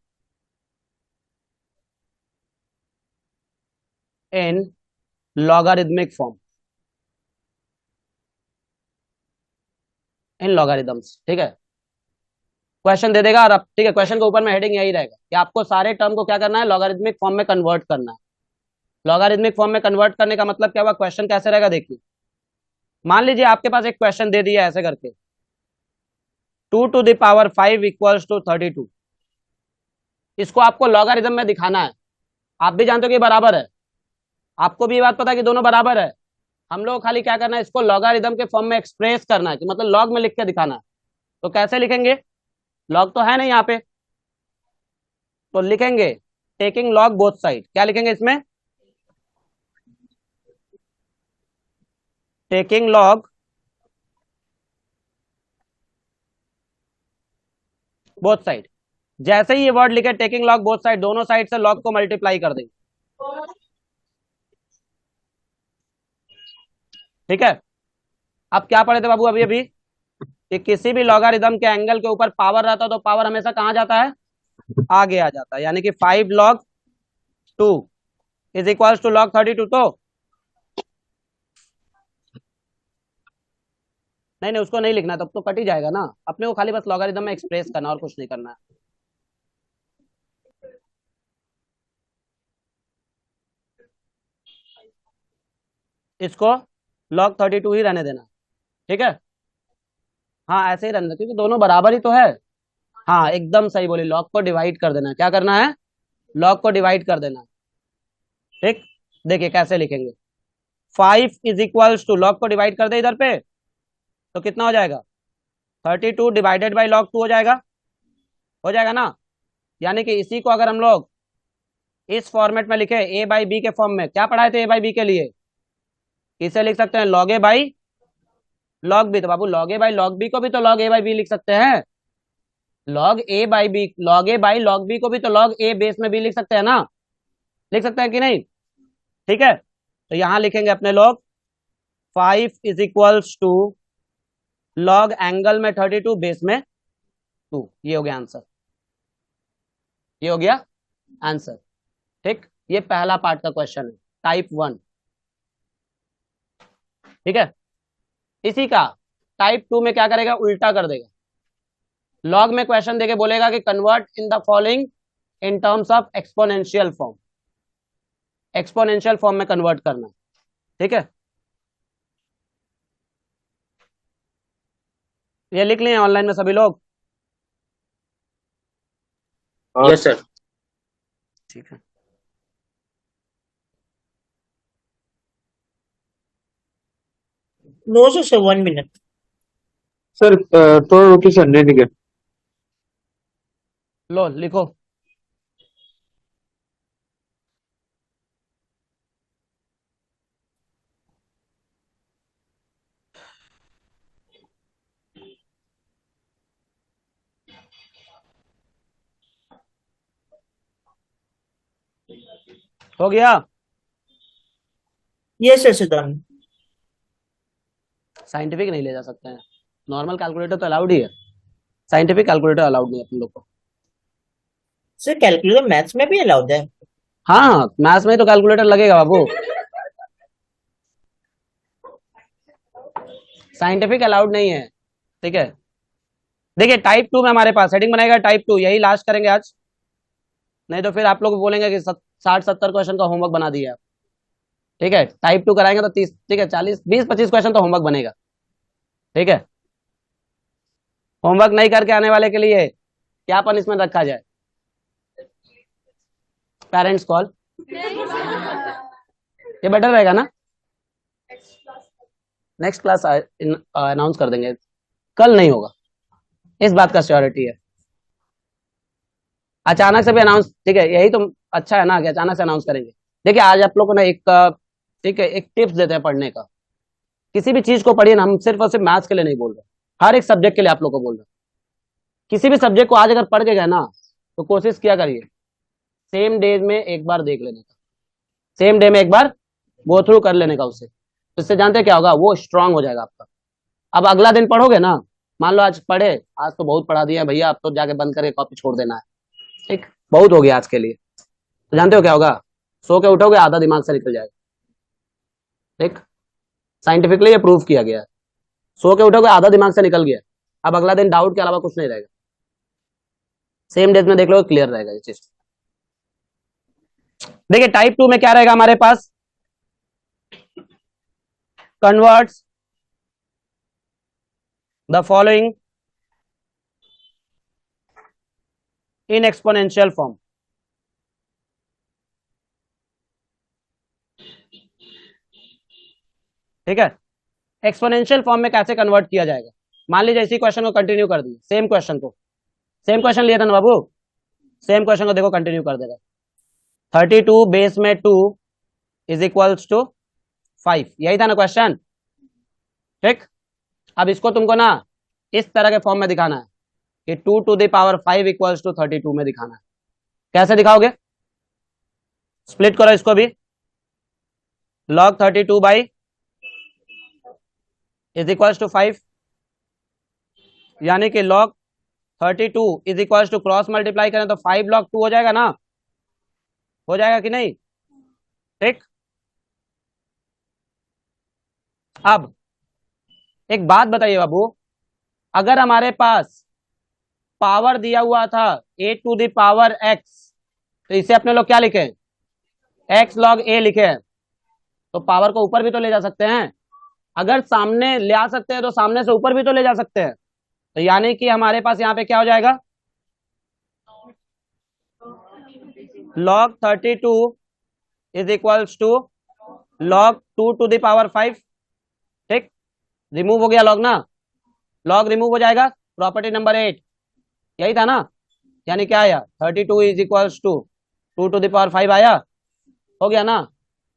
in logarithmic form, in logarithms, ठीक है। क्वेश्चन दे देगा और अब ठीक है, क्वेश्चन के ऊपर में हेडिंग यही रहेगा कि आपको सारे टर्म को क्या करना है? लॉगरिदमिक फॉर्म में कन्वर्ट करना है। लॉगरिदमिक फॉर्म में कन्वर्ट करने का मतलब क्या हुआ? क्वेश्चन कैसे रहेगा देखिए, मान लीजिए आपके पास एक क्वेश्चन दे दिया ऐसे करके, 2⁵ = 32। इसको आपको लॉगरिदम में दिखाना है। आप भी जानते हो कि ये बराबर है, आपको भी ये बात पता है कि दोनों बराबर है। हम लोग खाली क्या करना है, इसको लॉगरिदम के फॉर्म में एक्सप्रेस करना है, कि मतलब लॉग में लिख के दिखाना है। तो कैसे लिखेंगे? लॉग तो है नहीं यहाँ पे, तो लिखेंगे टेकिंग लॉग बोथ साइड। क्या लिखेंगे इसमें? Taking log both side. जैसे ही ये वर्ड लिखे टेकिंग लॉग बोथ साइड, दोनों साइड से लॉग को मल्टीप्लाई कर देंगे। ठीक है, अब क्या पढ़े थे बाबू अभी अभी कि किसी भी लॉगरिथम के एंगल के ऊपर पावर रहता है तो पावर हमेशा कहां जाता है, आगे आ जाता है। यानी कि 5 log 2 is equals to log 32। तो नहीं नहीं उसको नहीं लिखना, तब तो कट ही जाएगा ना। अपने को खाली बस लॉगरिथम में एक्सप्रेस करना और कुछ नहीं करना है। इसको log 32 ही रहने देना। ठीक है, हाँ ऐसे ही रहने देना क्योंकि दोनों बराबर ही तो है। हाँ एकदम सही बोली, log को डिवाइड कर देना। क्या करना है, log को डिवाइड कर देना। ठीक, देखिए कैसे लिखेंगे। 5 इज इक्वल्स टू, log को डिवाइड कर दे इधर पे तो कितना हो जाएगा, 32 डिवाइडेड बाई log 2 हो जाएगा ना। यानी कि इसी को अगर हम लोग इस फॉर्मेट में लिखे a बाई बी के फॉर्म में, क्या पढ़ाए थे a बाई बी के लिए, इसे लिख सकते हैं log a by log b। तो बाबू log a by log b को भी तो log a बाई b लिख सकते हैं। log a by b, log a by log b को भी तो log a बेस में b लिख सकते हैं ना, लिख सकते हैं कि नहीं। ठीक है, तो यहां लिखेंगे अपने लोग 5 is equals to log angle में 32 बेस में 2। ये हो गया आंसर, ये हो गया आंसर। ठीक, ये पहला पार्ट का क्वेश्चन है, टाइप 1। ठीक है, इसी का टाइप 2 में क्या करेगा, उल्टा कर देगा। लॉग में क्वेश्चन देके बोलेगा कि convert in the following in terms of exponential form, exponential form में कन्वर्ट करना। ठीक है, ये लिख लिए ऑनलाइन में सभी लोग। Yes sir. ठीक है, No, sir, 1 minute. सर थोड़ा रुकिए सर, नहीं दिखे। लो लिखो। हो गया, Yes, sir, done. साइंटिफिक नहीं ले जा सकते हैं, नॉर्मल कैलकुलेटर तो अलाउड ही है, साइंटिफिक कैलकुलेटर अलाउड नहीं है तुम लोग को। Sir, calculator मैथ्स में भी अलाउड है? हाँ मैथ्स में तो कैलकुलेटर लगेगा बाबू, साइंटिफिक अलाउड नहीं है। ठीक है, देखिए टाइप 2 में हमारे पास हेडिंग बनाएगा टाइप 2, यही लास्ट करेंगे आज, नहीं तो फिर आप लोग बोलेंगे कि 60-70 क्वेश्चन का होमवर्क बना दिया। ठीक है, टाइप 2 कराएंगे तो 30, ठीक है 40-20-25 क्वेश्चन तो होमवर्क बनेगा। ठीक है, होमवर्क नहीं करके आने वाले के लिए क्या पनिशमेंट रखा जाए, पेरेंट्स कॉल, ये बेटर रहेगा ना। नेक्स्ट क्लास अनाउंस कर देंगे, कल नहीं होगा, इस बात का श्योरिटी है। अचानक से भी अनाउंस, ठीक है यही तो अच्छा है ना कि अचानक से अनाउंस करेंगे। देखिए आज आप लोग को ना एक, ठीक है एक टिप्स देते हैं पढ़ने का। किसी भी चीज को पढ़िए ना, हम सिर्फ और सिर्फ मैथ्स के लिए नहीं बोल रहे, हर एक सब्जेक्ट के लिए आप लोग को बोल रहे हैं। किसी भी सब्जेक्ट को आज अगर पढ़ के गए ना तो कोशिश किया करिए सेम डे में एक बार देख लेने का, सेम डे में एक बार गो थ्रू कर लेने का उससे, तो इससे जानते क्या होगा, वो स्ट्रांग हो जाएगा आपका। अब अगला दिन पढ़ोगे ना, मान लो आज पढ़े, आज तो बहुत पढ़ा दिया भैया, अब तो जाके बंद करके कॉपी छोड़ देना है, ठीक बहुत हो गया आज के लिए, तो जानते हो क्या होगा, सो के उठोगे आधा दिमाग से निकल जाएगा। ठीक, साइंटिफिकली ये प्रूव किया गया है, सो के उठोगे आधा दिमाग से निकल गया, अब अगला दिन डाउट के अलावा कुछ नहीं रहेगा, सेम डेज में देख लो क्लियर रहेगा ये चीज। देखिए टाइप 2 में क्या रहेगा हमारे पास, converts the following in exponential form. ठीक है, एक्सपोनेंशियल फॉर्म में कैसे कन्वर्ट किया जाएगा, मान लीजिए इसी क्वेश्चन को कंटिन्यू कर दिए, सेम क्वेश्चन को, सेम क्वेश्चन लिया था ना बाबू, सेम क्वेश्चन को देखो कंटिन्यू कर देगा। 32 बेस में 2 इज इक्वल्स टू 5, यही था ना क्वेश्चन। ठीक, अब इसको तुमको ना इस तरह के फॉर्म में दिखाना है, कि 2 to the power 5 equals to 32 में दिखाना है। कैसे दिखाओगे? स्प्लिट करो इसको भी, log 32 by is equals to 5, यानी कि log 32 is equals to cross multiply करें तो 5 log 2 हो जाएगा ना, हो जाएगा कि नहीं? ठीक। अब एक बात बताइए बाबू, अगर हमारे पास पावर दिया हुआ था a to the power x, तो इसे अपने लोग क्या लिखे? x log a लिखे हैं। तो पावर को ऊपर भी तो ले जा सकते हैं, अगर सामने ले आ सकते हैं तो सामने से ऊपर भी तो ले जा सकते हैं। तो यानी कि हमारे पास यहाँ पे क्या हो जाएगा? log 32 is equals to log 2 to the power 5। ठीक, रिमूव हो गया log ना, log रिमूव हो जाएगा, प्रॉपर्टी नंबर 8 यही था ना, यानी क्या आया? 32 is equals to 2 to the power 5 आया, हो गया ना।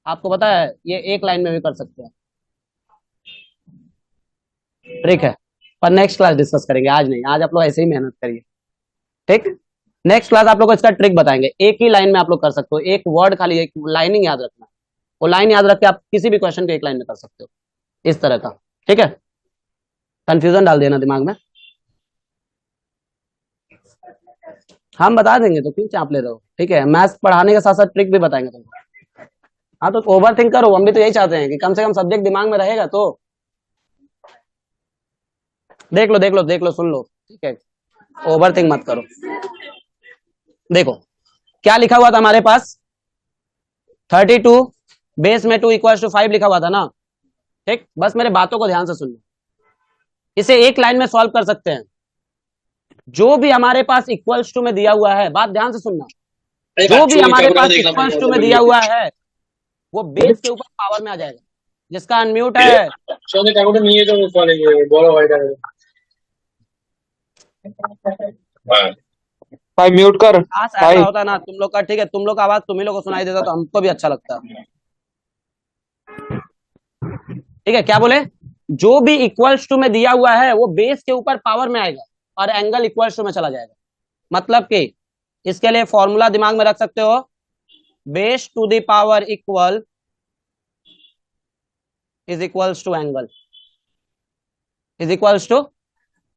आपको पता है ये एक लाइन में भी कर सकते हैं, ठीक है, पर नेक्स्ट क्लास डिस्कस करेंगे, आज नहीं, आज आप लोग ऐसे ही मेहनत करिए। ठीक, नेक्स्ट क्लास आप लोग को इसका ट्रिक बताएंगे, एक ही लाइन में आप लोग कर सकते हो, एक वर्ड खाली, एक लाइनिंग याद रखना, वो लाइन याद रख के आप किसी भी क्वेश्चन को एक लाइन में कर सकते हो, इस तरह का। ठीक है, कंफ्यूजन डाल देना दिमाग में, हम बता देंगे, तो क्यों चाप ले रहे हो? ठीक है, मैथ्स पढ़ाने के साथ साथ ट्रिक भी बताएंगे तुमको। हाँ तो ओवर थिंक करो, हम भी तो यही चाहते हैं कि कम से कम सब्जेक्ट दिमाग में रहेगा। तो देख लो देख लो देख लो, सुन लो, ठीक है, ओवर थिंक मत करो। देखो क्या लिखा हुआ था हमारे पास, 32 बेस में 2 इक्वल्स टू 5 लिखा हुआ था ना। ठीक, बस मेरे बातों को ध्यान से सुनना, इसे एक लाइन में सॉल्व कर सकते हैं। जो भी हमारे पास इक्वल्स टू में दिया हुआ है, बात ध्यान से सुनना, जो भी हमारे पास इक्वल्स टू में दिया हुआ है वो बेस के ऊपर पावर में आ जाएगा। जिसका अनम्यूट है, भाई म्यूट कर खास ऐसा होता ना तुम लोग का, ठीक है, तुम लोग का आवाज तुम ही लोग को सुनाई देता तो हमको भी अच्छा लगता। ठीक है, क्या बोले? जो भी इक्वल्स टू में दिया हुआ है वो बेस के ऊपर पावर में आएगा और एंगल इक्वल्स टू में चला जाएगा। मतलब कि इसके लिए फॉर्मूला दिमाग में रख सकते हो, base to the power equal is equals to angle, is equals to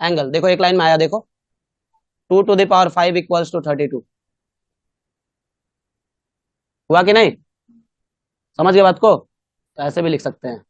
angle. देखो एक लाइन में आया, देखो 2 to the power 5 equals to 32, हुआ कि नहीं? समझ गए बात को? तो ऐसे भी लिख सकते हैं।